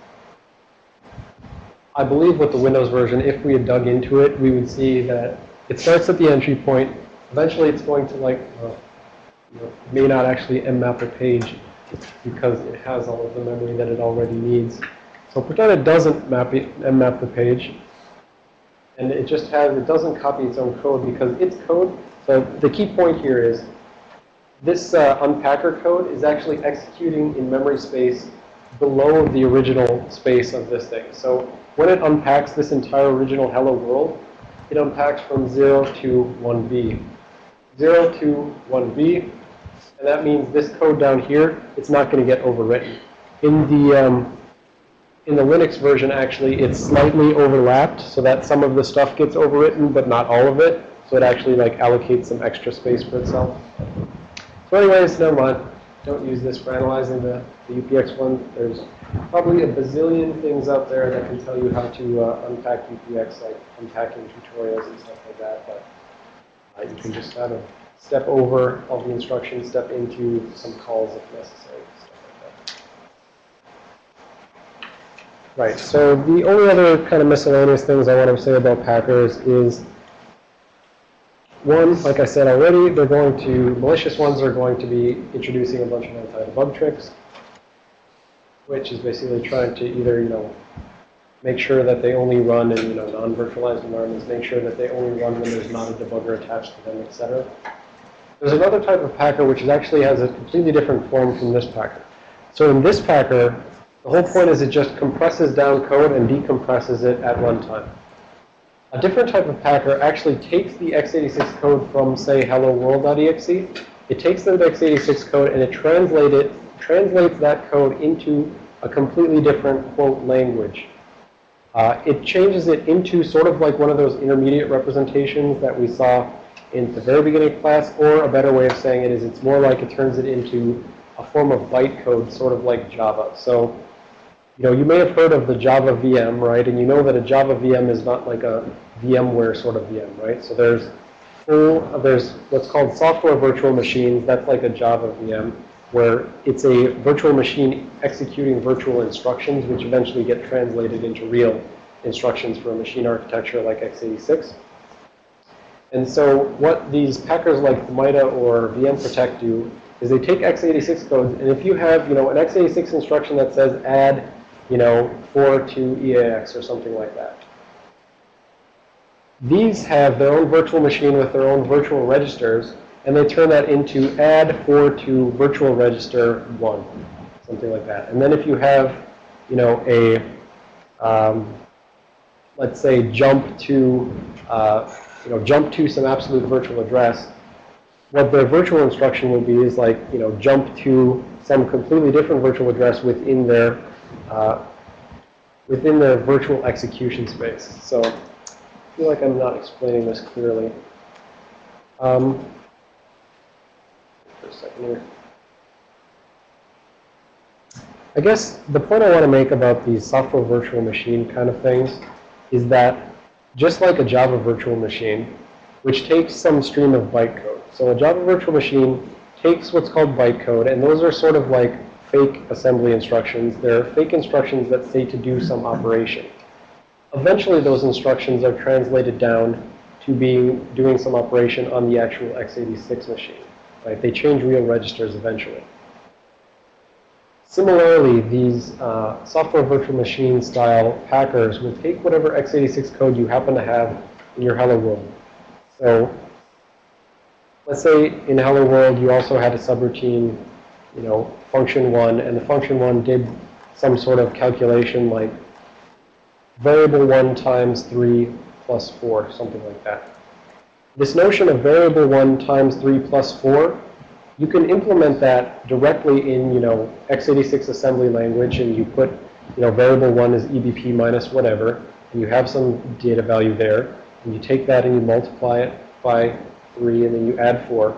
I believe with the Windows version, if we had dug into it, we would see that it starts at the entry point. Eventually, it's going to may not actually mmap a page because it has all of the memory that it already needs. So pretend it doesn't mmap the page, and it doesn't copy its own code because its code. So the key point here is this unpacker code is actually executing in memory space below the original space of this thing. So when it unpacks this entire original hello world, it unpacks from 0 to 1B. 0 to 1B, and that means this code down here, it's not going to get overwritten. In the Linux version, actually, it's slightly overlapped so that some of the stuff gets overwritten, but not all of it. So it actually allocates some extra space for itself. So anyways, never mind. Don't use this for analyzing the UPX one. There's probably a bazillion things out there that can tell you how to unpack UPX, like unpacking tutorials and stuff like that. But you can just kind of step over all the instructions, step into some calls if necessary, stuff like that. Right, so the only other kind of miscellaneous things I want to say about packers is, one, like I said already, malicious ones are going to be introducing a bunch of anti-debug tricks, which is basically trying to either, make sure that they only run in, non-virtualized environments, make sure that they only run when there's not a debugger attached to them, etc. There's another type of packer which actually has a completely different form from this packer. So in this packer, the whole point is it just compresses down code and decompresses it at runtime. A different type of packer actually takes the x86 code from, say, hello world.exe. It takes the x86 code and it translates that code into a completely different, quote, language. It changes it into sort of like one of those intermediate representations that we saw in the very beginning of class, or a better way of saying it is it's more like it turns it into a form of bytecode, sort of like Java. So, you know, you may have heard of the Java VM, right? And you know that a Java VM is not like a VMware sort of VM, right? So there's what's called software virtual machines. That's like a Java VM, where it's a virtual machine executing virtual instructions, which eventually get translated into real instructions for a machine architecture like x86. And so what these packers like MITA or VM-Protect do is they take x86 codes, and if you have, you know, an x86 instruction that says add, you know, 4 to EAX or something like that, these have their own virtual machine with their own virtual registers, and they turn that into add 4 to virtual register 1, something like that. And then if you have, you know, a, let's say, jump to some absolute virtual address, what their virtual instruction will be is like, you know, jump to some completely different virtual address within their virtual execution space. So I feel like I'm not explaining this clearly. For a second here. I guess the point I want to make about these software virtual machine kind of things is that just like a Java virtual machine, which takes some stream of bytecode. So a Java virtual machine takes what's called bytecode, and those are sort of like fake assembly instructions. They're fake instructions that say to do some operation. Eventually, those instructions are translated down to doing some operation on the actual x86 machine. Right? They change real registers eventually. Similarly, these software virtual machine style packers will take whatever x86 code you happen to have in your hello world. So let's say in hello world you also had a subroutine, you know, function 1, and the function 1 did some sort of calculation like variable 1 times 3 plus 4, something like that. This notion of variable 1 times 3 plus 4, you can implement that directly in, you know, x86 assembly language, and you put, you know, variable 1 is EBP minus whatever, and you have some data value there, and you take that and you multiply it by 3, and then you add 4.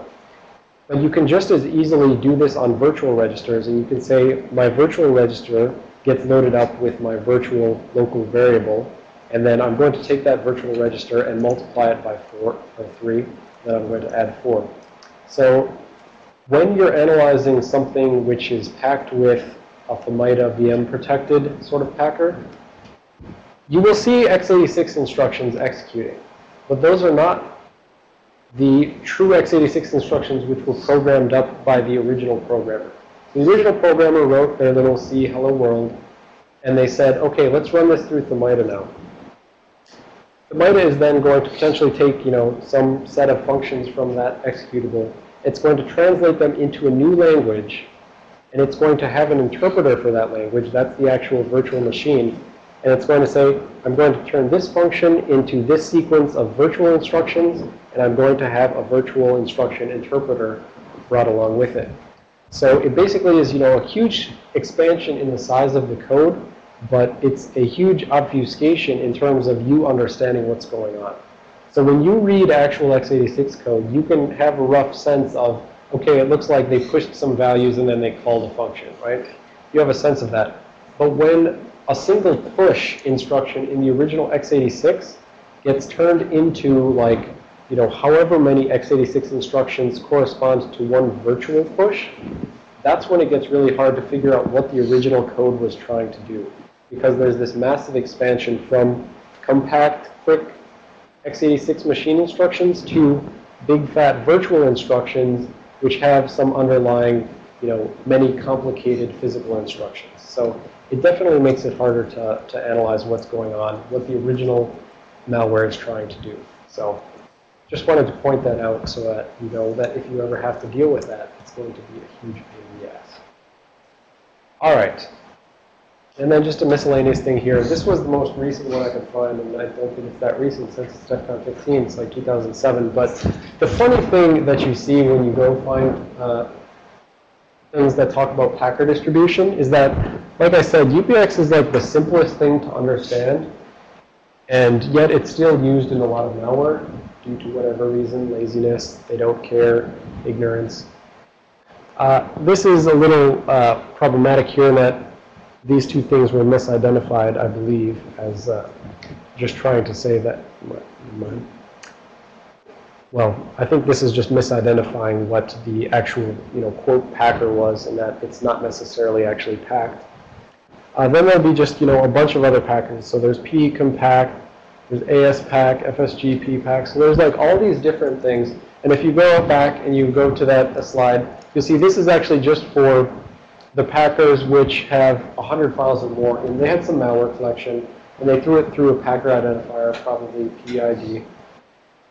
But you can just as easily do this on virtual registers, and you can say my virtual register gets loaded up with my virtual local variable, and then I'm going to take that virtual register and multiply it by 3, then I'm going to add 4. So when you're analyzing something which is packed with a MITA VM protected sort of packer, you will see x86 instructions executing. But those are not the true x86 instructions which were programmed up by the original programmer. The original programmer wrote their little C hello world, and they said, okay, let's run this through MITA now. MITA is then going to potentially take, you know, some set of functions from that executable. It's going to translate them into a new language, and it's going to have an interpreter for that language. That's the actual virtual machine. And it's going to say, I'm going to turn this function into this sequence of virtual instructions, and I'm going to have a virtual instruction interpreter brought along with it. So it basically is, you know, a huge expansion in the size of the code, but it's a huge obfuscation in terms of you understanding what's going on. So when you read actual x86 code, you can have a rough sense of, okay, it looks like they pushed some values and then they called a function, right? You have a sense of that. But when a single push instruction in the original x86 gets turned into, like, you know, however many x86 instructions correspond to one virtual push, that's when it gets really hard to figure out what the original code was trying to do. Because there's this massive expansion from compact, quick x86 machine instructions to big fat virtual instructions which have some underlying, you know, many complicated physical instructions. So it definitely makes it harder to analyze what's going on, what the original malware is trying to do. So just wanted to point that out so that you know that if you ever have to deal with that, it's going to be a huge pain in the ass. All right. And then just a miscellaneous thing here. This was the most recent one I could find, and I don't think it's that recent since it's DEFCON 15. It's like 2007. But the funny thing that you see when you go find things that talk about packer distribution is that, like I said, UPX is like the simplest thing to understand, and yet it's still used in a lot of malware due to whatever reason, laziness, they don't care, ignorance. This is a little problematic here in that these two things were misidentified, I believe, as just trying to say that, well, I think this is just misidentifying what the actual, quote, packer was, and that it's not necessarily actually packed. Then there'll be just, a bunch of other packers. So there's PCOMPACT, there's ASPAC, FSGPPAC. So there's like all these different things. And if you go back and you go to that slide, you'll see this is actually just for the packers which have 100 files or more. And they had some malware collection, and they threw it through a packer identifier, probably PID.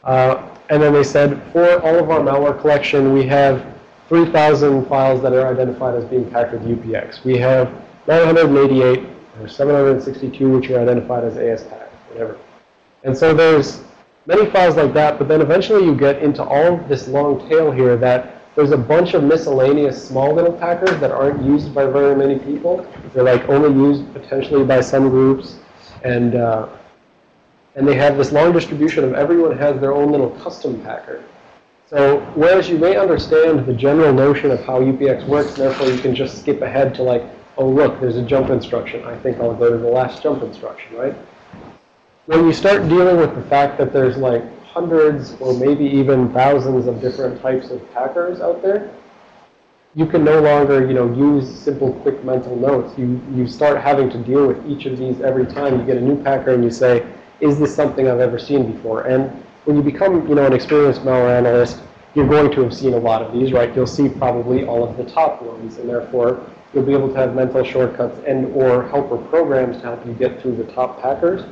And then they said, for all of our malware collection, we have 3,000 files that are identified as being packed with UPX. We have 988 or 762 which are identified as ASPAC, whatever. And so there's many files like that, but then eventually you get into all this long tail here that there's a bunch of miscellaneous small little packers that aren't used by very many people. They're like only used potentially by some groups. And they have this long distribution of everyone has their own little custom packer. So whereas you may understand the general notion of how UPX works, therefore you can just skip ahead to like, oh look, there's a jump instruction. I think I'll go to the last jump instruction, right? When you start dealing with the fact that there's like hundreds or maybe even thousands of different types of packers out there, you can no longer, use simple quick mental notes. You start having to deal with each of these every time you get a new packer and you say, is this something I've ever seen before? And when you become, an experienced malware analyst, you're going to have seen a lot of these, right? You'll see probably all of the top ones, and therefore you'll be able to have mental shortcuts and or helper programs to help you get through the top packers.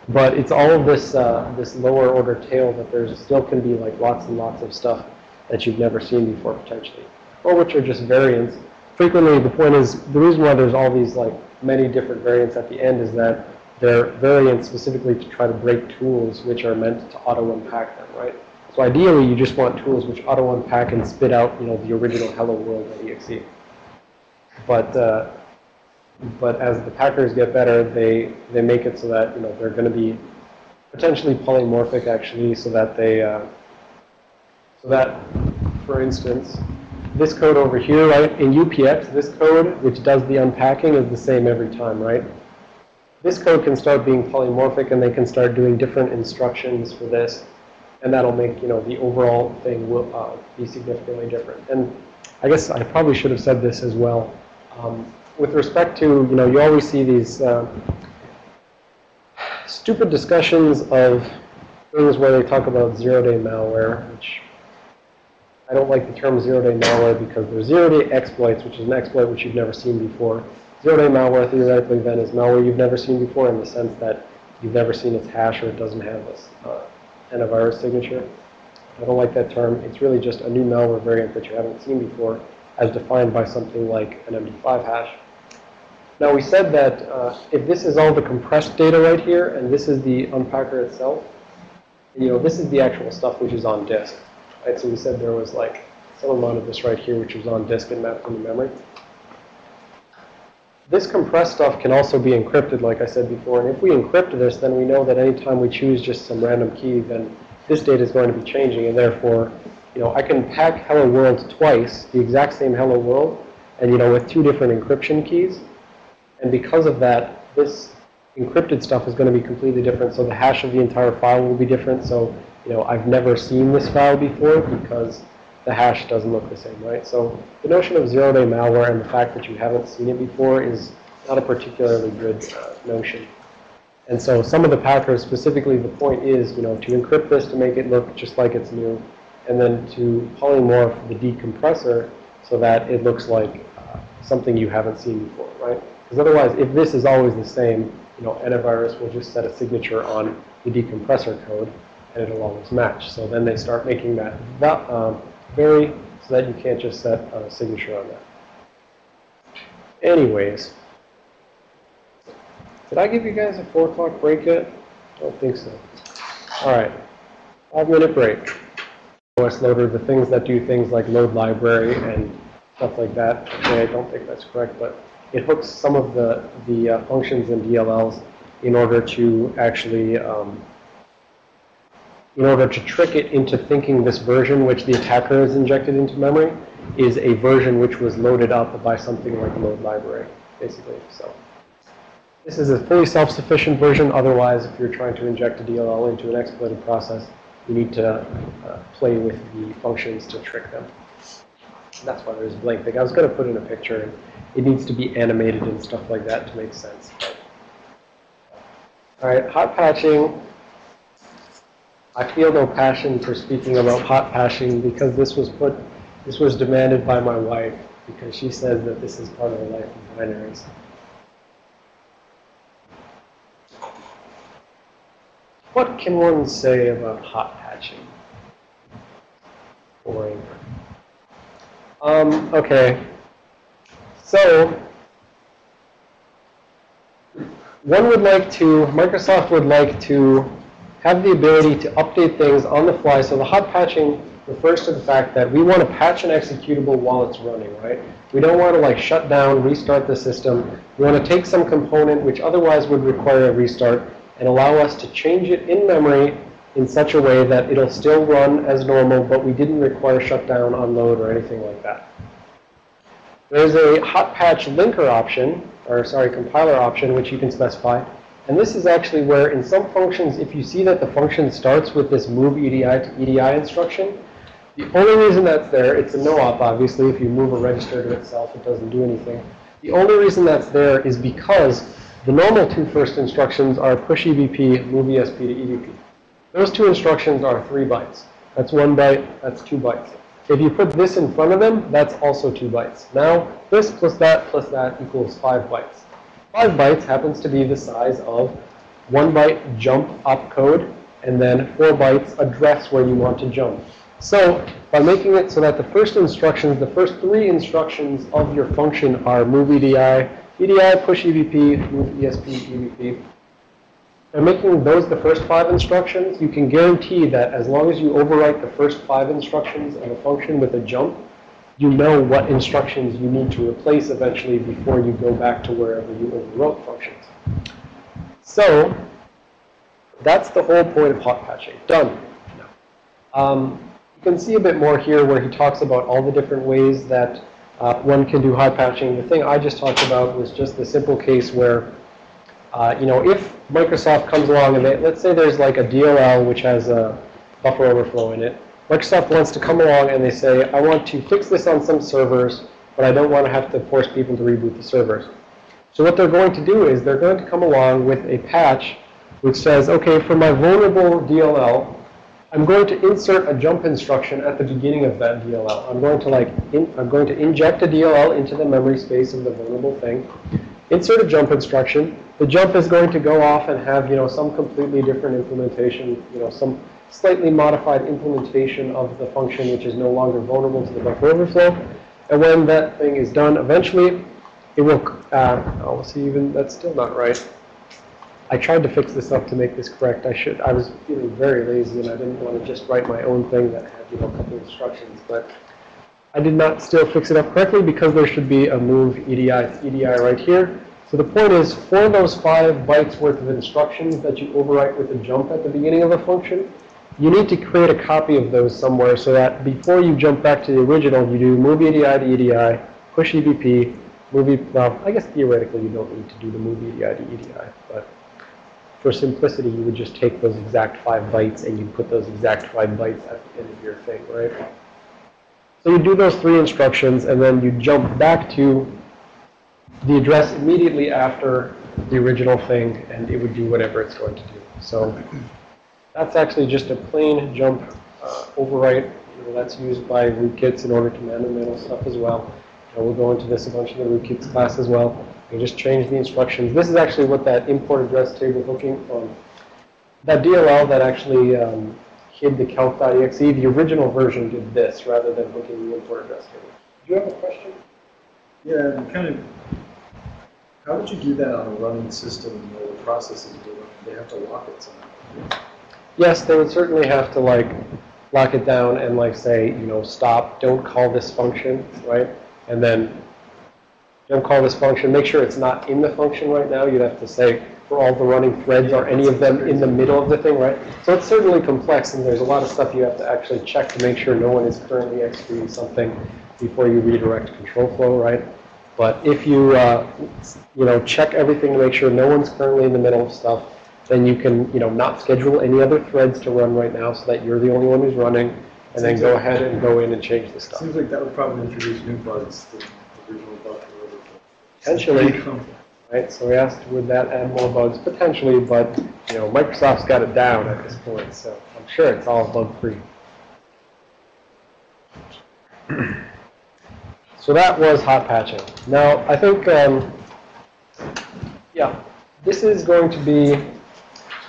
But it's all of this this lower order tail that there's still can be like lots and lots of stuff that you've never seen before potentially, or which are just variants. Frequently, the point is the reason why there's all these like many different variants at the end is that they're variants specifically to try to break tools which are meant to auto-unpack them, right? So ideally, you just want tools which auto-unpack and spit out, the original hello world.exe. But as the packers get better, they make it so that, they're going to be potentially polymorphic, actually, so that they, for instance, this code over here, right, in UPX, this code, which does the unpacking, is the same every time, right? This code can start being polymorphic, and they can start doing different instructions for this, and that'll make, the overall thing will be significantly different. And I guess I probably should have said this as well. With respect to, you always see these stupid discussions of things where they talk about zero-day malware, which I don't like the term zero-day malware because there's zero-day exploits, which is an exploit which you've never seen before. Zero-day malware theoretically then is malware you've never seen before in the sense that you've never seen its hash or it doesn't have this antivirus signature. I don't like that term. It's really just a new malware variant that you haven't seen before as defined by something like an MD5 hash. Now we said that if this is all the compressed data right here and this is the unpacker itself, this is the actual stuff which is on disk. Right? So we said there was like some amount of this right here which was on disk and mapped into memory. This compressed stuff can also be encrypted, like I said before. And if we encrypt this, then we know that anytime we choose just some random key, then this data is going to be changing. And therefore, I can pack hello world twice, the exact same hello world, and, with two different encryption keys. And because of that, this encrypted stuff is going to be completely different. So the hash of the entire file will be different. So, I've never seen this file before because the hash doesn't look the same, right? So the notion of zero-day malware and the fact that you haven't seen it before is not a particularly good notion. And so some of the packers, specifically the point is, to encrypt this to make it look just like it's new, and then to polymorph the decompressor so that it looks like something you haven't seen before, right? Because otherwise, if this is always the same, antivirus will just set a signature on the decompressor code, and it'll always match. So then they start making that vary so that you can't just set a signature on that. Anyways. Did I give you guys a 4 o'clock break yet? I don't think so. All right. 5-minute break. OS loader, the things that do things like load library and stuff like that. Okay, I don't think that's correct, but it hooks some of the functions and DLLs in order to actually, in order to trick it into thinking this version which the attacker has injected into memory is a version which was loaded up by something like load library, basically. So this is a fully self-sufficient version. Otherwise, if you're trying to inject a DLL into an exploited process, you need to play with the functions to trick them. That's why there's a blank thing. I was going to put in a picture, and it needs to be animated and stuff like that to make sense. All right, hot patching. I feel no passion for speaking about hot patching because this was demanded by my wife because she says that this is part of the life of binaries. What can one say about hot patching? Boring. Okay. So, Microsoft would like to have the ability to update things on the fly. So the hot patching refers to the fact that we want to patch an executable while it's running, right? We don't want to like shut down, restart the system. We want to take some component which otherwise would require a restart and allow us to change it in memory in such a way that it'll still run as normal, but we didn't require shutdown, unload, or anything like that. There's a hot patch linker option, or sorry, compiler option, which you can specify. And this is actually where in some functions, if you see that the function starts with this move EDI to EDI instruction, the only reason that's there, it's a no-op obviously. If you move a register to itself, it doesn't do anything. The only reason that's there is because the normal two first instructions are push EBP, move ESP to EBP. Those two instructions are 3 bytes. That's 1 byte, that's 2 bytes. If you put this in front of them, that's also 2 bytes. Now, this plus that equals 5 bytes. 5 bytes happens to be the size of 1 byte jump opcode, and then 4 bytes address where you want to jump. So, by making it so that the first instructions, the first 3 instructions of your function are move EDI, EDI, push EBP, move ESP, EBP. By making those the first 5 instructions, you can guarantee that as long as you overwrite the first 5 instructions of a function with a jump, you know what instructions you need to replace eventually before you go back to wherever you overwrote functions. So, that's the whole point of hot patching. Done. You can see a bit more here where he talks about all the different ways that one can do hot patching. The thing I just talked about was just the simple case where, if Microsoft comes along and let's say there's like a DLL which has a buffer overflow in it. Microsoft wants to come along and they say, I want to fix this on some servers, but I don't want to have to force people to reboot the servers. So what they're going to do is they're going to come along with a patch which says, okay, for my vulnerable DLL, I'm going to insert a jump instruction at the beginning of that DLL. I'm going to inject a DLL into the memory space of the vulnerable thing, insert a jump instruction. The jump is going to go off and have, some completely different implementation, some slightly modified implementation of the function which is no longer vulnerable to the buffer overflow. And when that thing is done, eventually it will, that's still not right. I tried to fix this up to make this correct. I was feeling very lazy and I didn't want to just write my own thing that had, a couple of instructions. But I did not still fix it up correctly because there should be a move EDI to EDI right here. So the point is, for those 5 bytes worth of instructions that you overwrite with a jump at the beginning of a function, you need to create a copy of those somewhere so that before you jump back to the original, you do move EDI to EDI, push EBP, well, I guess theoretically you don't need to do the move EDI to EDI, but for simplicity, you would just take those exact 5 bytes and you put those exact 5 bytes at the end of your thing, right? So you do those 3 instructions and then you jump back to the address immediately after the original thing and it would do whatever it's going to do. So that's actually just a plain jump overwrite. That's used by rootkits in order to man-to-man stuff as well. We'll go into this a bunch in the rootkits class as well. You just change the instructions. This is actually what that import address table hooking from that DLL that actually hid the calc.exe. The original version did this rather than hooking the import address table. Do you have a question? Yeah, I'm kind of How would you do that on a running system where the processes are running? They have to lock it somehow. Yes, they would certainly have to like lock it down and like say, stop, don't call this function, right? And then don't call this function. Make sure it's not in the function right now. You'd have to say for all the running threads, are any of them in the middle of the thing, right? So it's certainly complex, and there's a lot of stuff you have to actually check to make sure no one is currently executing something before you redirect control flow, right? But if you, check everything to make sure no one's currently in the middle of stuff, then you can, not schedule any other threads to run right now so that you're the only one who's running, and then go ahead and go in and change the stuff. Seems like that would probably introduce new bugs to the original buffer. Potentially, right? So we asked, would that add more bugs? Potentially, but, Microsoft's got it down at this point, so I'm sure it's all bug-free. So that was hot patching. Now, I think, this is going to be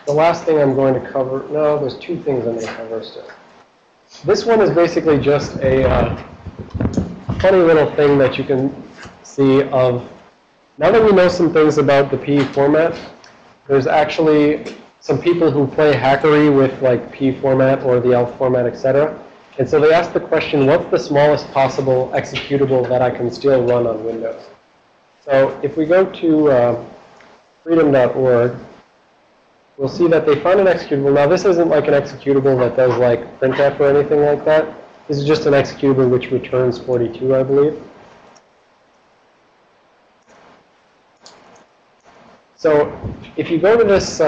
the last thing I'm going to cover. No, there's two things I'm going to cover still. This one is basically just a funny little thing that you can see of, now that we know some things about the PE format, there's actually some people who play hackery with like PE format or the ELF format, etc. And so they asked the question, what's the smallest possible executable that I can still run on Windows? So if we go to freedom.org, we'll see that they found an executable. Now this isn't like an executable that does like printf or anything like that. This is just an executable which returns 42, I believe. So if you go to this,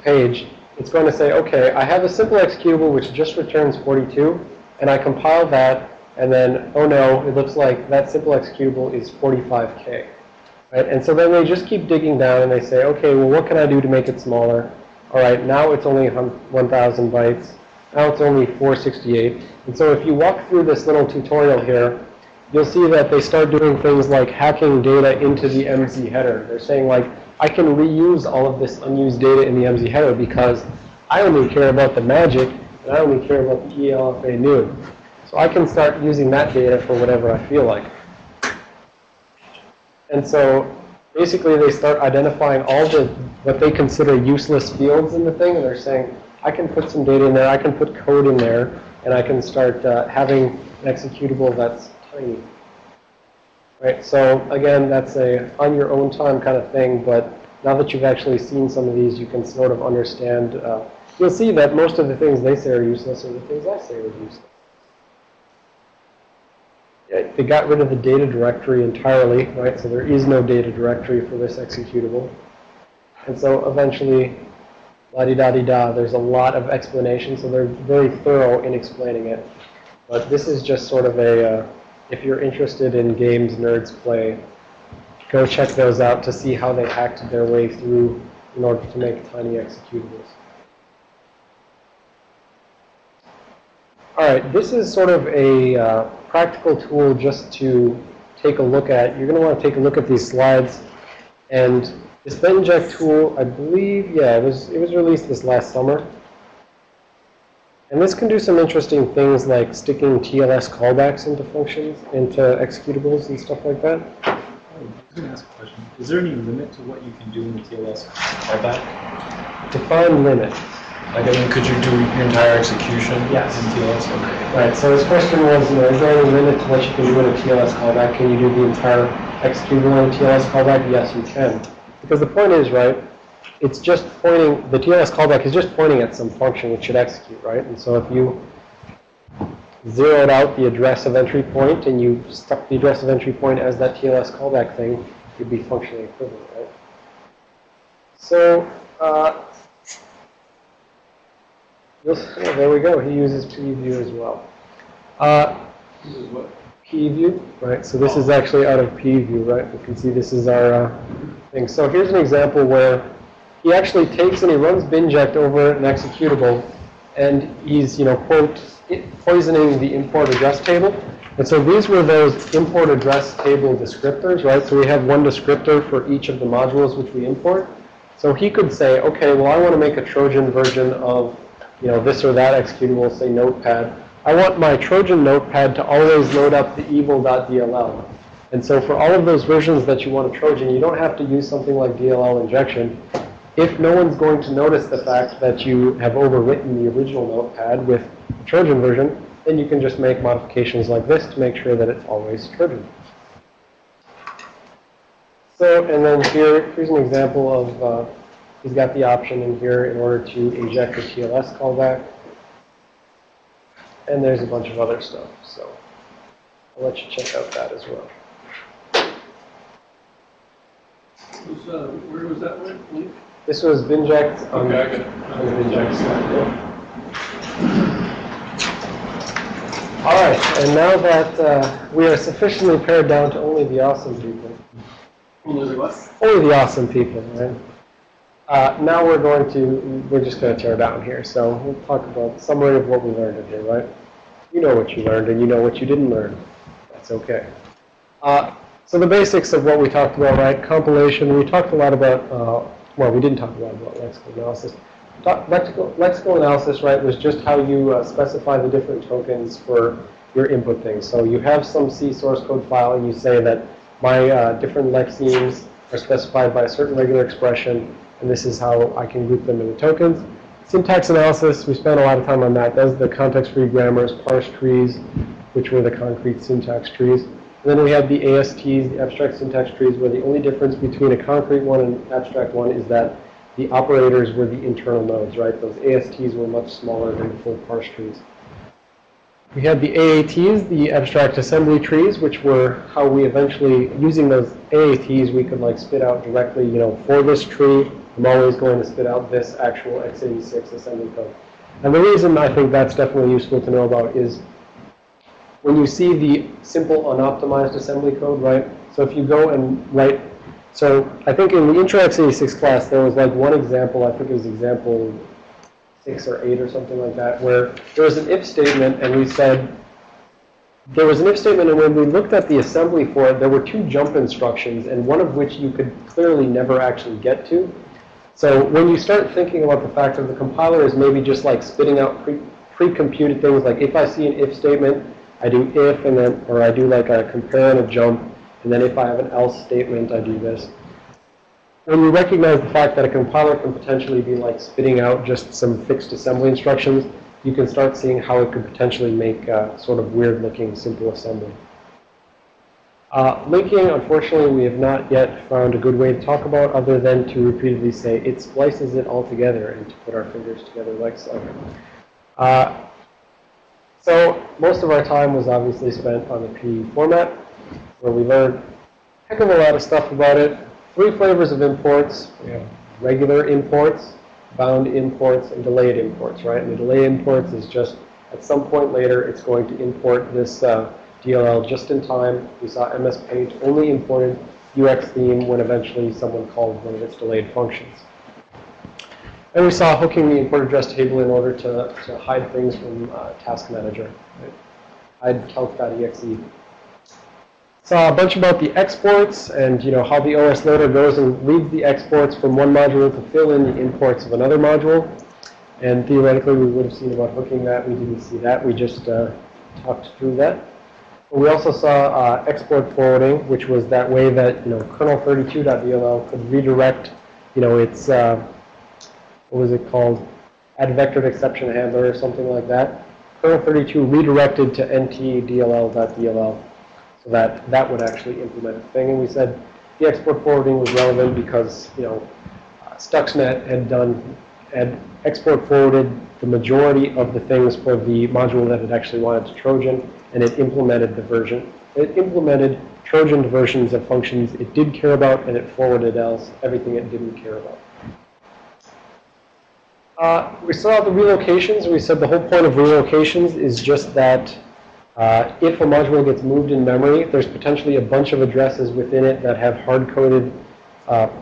page, it's going to say, okay, I have a simple executable which just returns 42, and I compile that, and then, oh no, it looks like that simple executable is 45K. Right? And so then they just keep digging down, and they say, okay, well, what can I do to make it smaller? All right, now it's only 1,000 bytes. Now it's only 468. And so if you walk through this little tutorial here, you'll see that they start doing things like hacking data into the MZ header. They're saying, like, I can reuse all of this unused data in the MZ header because I only care about the magic, and I only care about the ELFA new. So I can start using that data for whatever I feel like. And so basically they start identifying all the what they consider useless fields in the thing, and they're saying, I can put some data in there, I can put code in there, and I can start having an executable that's tiny. Right, so again, that's a on your own time kind of thing, but now that you've actually seen some of these, you can sort of understand. You'll see that most of the things they say are useless are the things I say are useless. Yeah, they got rid of the data directory entirely, right, so there is no data directory for this executable. And so eventually, la-di-da-di-da, there's a lot of explanation, so they're very thorough in explaining it. But this is just sort of a... if you're interested in games nerds play, go check those out to see how they hacked their way through in order to make tiny executables. All right, this is sort of a practical tool just to take a look at. You're going to want to take a look at these slides. And this Binject tool, I believe, yeah, it was released this last summer. And this can do some interesting things like sticking TLS callbacks into functions, into executables and stuff like that. I was going to ask a question. Is there any limit to what you can do in the TLS callback? Define limit. Like, I mean, could you do your entire execution Yes. in TLS? Okay. Right, so his question was, is there any limit to what you can do in a TLS callback? Can you do the entire executable in a TLS callback? Yes, you can. Because the point is, right, it's just pointing, the TLS callback is just pointing at some function which should execute, right? And so if you zeroed out the address of entry point and you stuck the address of entry point as that TLS callback thing, you'd be functionally equivalent, right? So, there we go. He uses PEView as well. Uses what? PEView, right? So this is actually out of PEView, right? You can see this is our thing. So here's an example where he actually takes and he runs binject over an executable, and he's, quote, poisoning the import address table. And so these were those import address table descriptors, right? So we have one descriptor for each of the modules which we import. So he could say, okay, well, I want to make a Trojan version of, this or that executable, say Notepad. I want my Trojan Notepad to always load up the evil.dll. And so for all of those versions that you want to Trojan, you don't have to use something like DLL injection. If no one's going to notice the fact that you have overwritten the original notepad with the Trojan version, then you can just make modifications like this to make sure that it's always Trojan. So, and then here's an example of, he's got the option in here in order to inject a TLS callback. And there's a bunch of other stuff, so I'll let you check out that as well. Where was that one? This was Binject on, Okay, I got it. on the Binject side. All right, and now that we are sufficiently pared down to only the awesome people. Only the what? Only the awesome people, right? Now we're just going to tear down here. So we'll talk about the summary of what we learned in here, right? You know what you learned and you know what you didn't learn. That's okay. So the basics of what we talked about, right? Compilation, we talked a lot about, well, we didn't talk a lot about lexical analysis. Lexical analysis, right, was just how you specify the different tokens for your input things. So you have some C source code file and you say that my different lexemes are specified by a certain regular expression, and this is how I can group them into tokens. Syntax analysis, we spent a lot of time on that. Those are the context-free grammars, parse trees, which were the concrete syntax trees. And then we have the ASTs, the abstract syntax trees, where the only difference between a concrete one and an abstract one is that the operators were the internal nodes, right? Those ASTs were much smaller than the full parse trees. We had the AATs, the abstract assembly trees, which were how we eventually, using those AATs, we could like spit out directly, you know, for this tree, I'm always going to spit out this actual x86 assembly code. And the reason I think that's definitely useful to know about is when you see the simple unoptimized assembly code, right? So if you go and write, so I think in the intro x86 class, there was like one example, I think it was example 6 or 8 or something like that, where there was an if statement and we said, there was an if statement and when we looked at the assembly for it, there were 2 jump instructions and one of which you could clearly never actually get to. So when you start thinking about the fact that the compiler is maybe just like spitting out pre-computed things, like if I see an if statement, I do if and then, or I do like a compare and a jump, and then if I have an else statement, I do this. When you recognize the fact that a compiler can potentially be like spitting out just some fixed assembly instructions, you can start seeing how it could potentially make sort of weird-looking simple assembly. Linking, unfortunately, we have not yet found a good way to talk about other than to repeatedly say it splices it all together and to put our fingers together like so. So most of our time was obviously spent on the PE format, where we learned a heck of a lot of stuff about it. 3 flavors of imports. We have regular imports, bound imports, and delayed imports, right? And the delayed imports is just at some point later, it's going to import this DLL just in time. We saw MS Paint only imported UX theme when eventually someone called one of its delayed functions. And we saw hooking the import address table in order to hide things from Task Manager, right? Hide calc.exe. Saw a bunch about the exports and how the OS loader goes and reads the exports from one module to fill in the imports of another module. And theoretically, we would have seen about hooking that. We didn't see that. We just talked through that. But we also saw export forwarding, which was that way that kernel32.dll could redirect, its what was it called? Add vectored exception handler or something like that. Kernel32 redirected to ntdll.dll. So that would actually implement the thing. And we said the export forwarding was relevant because, Stuxnet had export forwarded the majority of the things for the module that it actually wanted to Trojan, and it implemented the version. It implemented Trojan versions of functions it did care about, and it forwarded else everything it didn't care about. We saw the relocations. We said the whole point of relocations is just that if a module gets moved in memory, there's potentially a bunch of addresses within it that have hard-coded,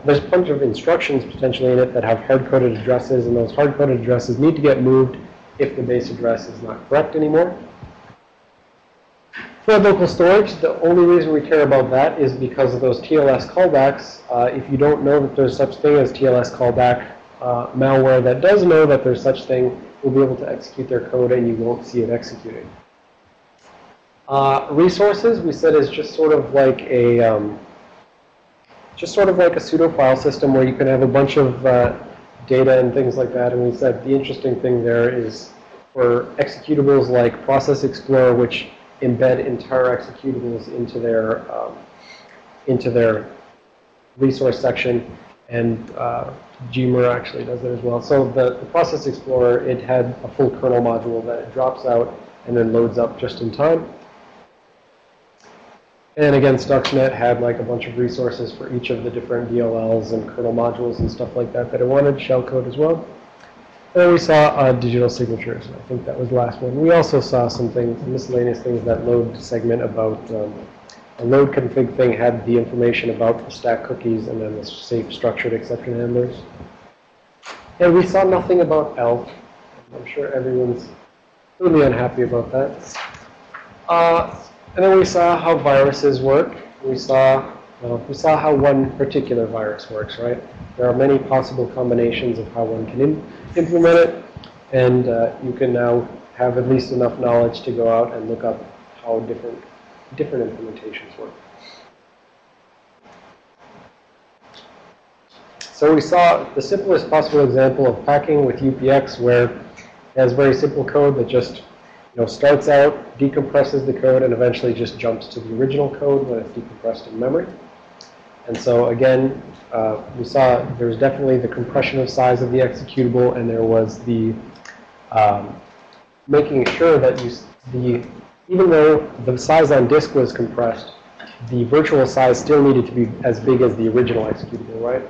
there's a bunch of instructions potentially in it that have hard-coded addresses, and those hard-coded addresses need to get moved if the base address is not correct anymore. For local storage, the only reason we care about that is because of those TLS callbacks. If you don't know that there's such thing as TLS callback, malware that does know that there's such thing will be able to execute their code and you won't see it executing. Resources, we said, is just sort of like a pseudo file system where you can have a bunch of data and things like that. And we said the interesting thing there is for executables like Process Explorer, which embed entire executables into their resource section, and Gmer actually does that as well. So the Process Explorer, it had a full kernel module that it drops out and then loads up just in time. And again, Stuxnet had like a bunch of resources for each of the different DLLs and kernel modules and stuff like that that it wanted, shellcode as well. And then we saw digital signatures. I think that was the last one. We also saw some things, miscellaneous things. That load segment about a load config thing had the information about the stack cookies and then the safe structured exception handlers. And we saw nothing about ELF. I'm sure everyone's really unhappy about that. And then we saw how viruses work. We saw how one particular virus works, right? There are many possible combinations of how one can implement it, and you can now have at least enough knowledge to go out and look up how different implementations work. So we saw the simplest possible example of packing with UPX, where it has very simple code that just starts out, decompresses the code, and eventually just jumps to the original code when it's decompressed in memory. And so again, we saw there was definitely the compression of size of the executable, and there was the making sure that even though the size on disk was compressed, the virtual size still needed to be as big as the original executable, right?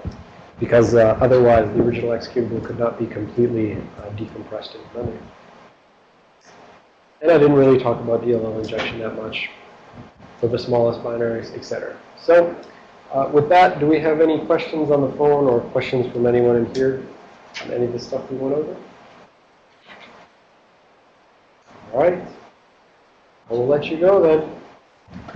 Because otherwise, the original executable could not be completely decompressed in memory. And I didn't really talk about DLL injection that much for the smallest binaries, etc. So with that, do we have any questions on the phone or questions from anyone in here on any of the stuff we went over? All right. I will let you go then.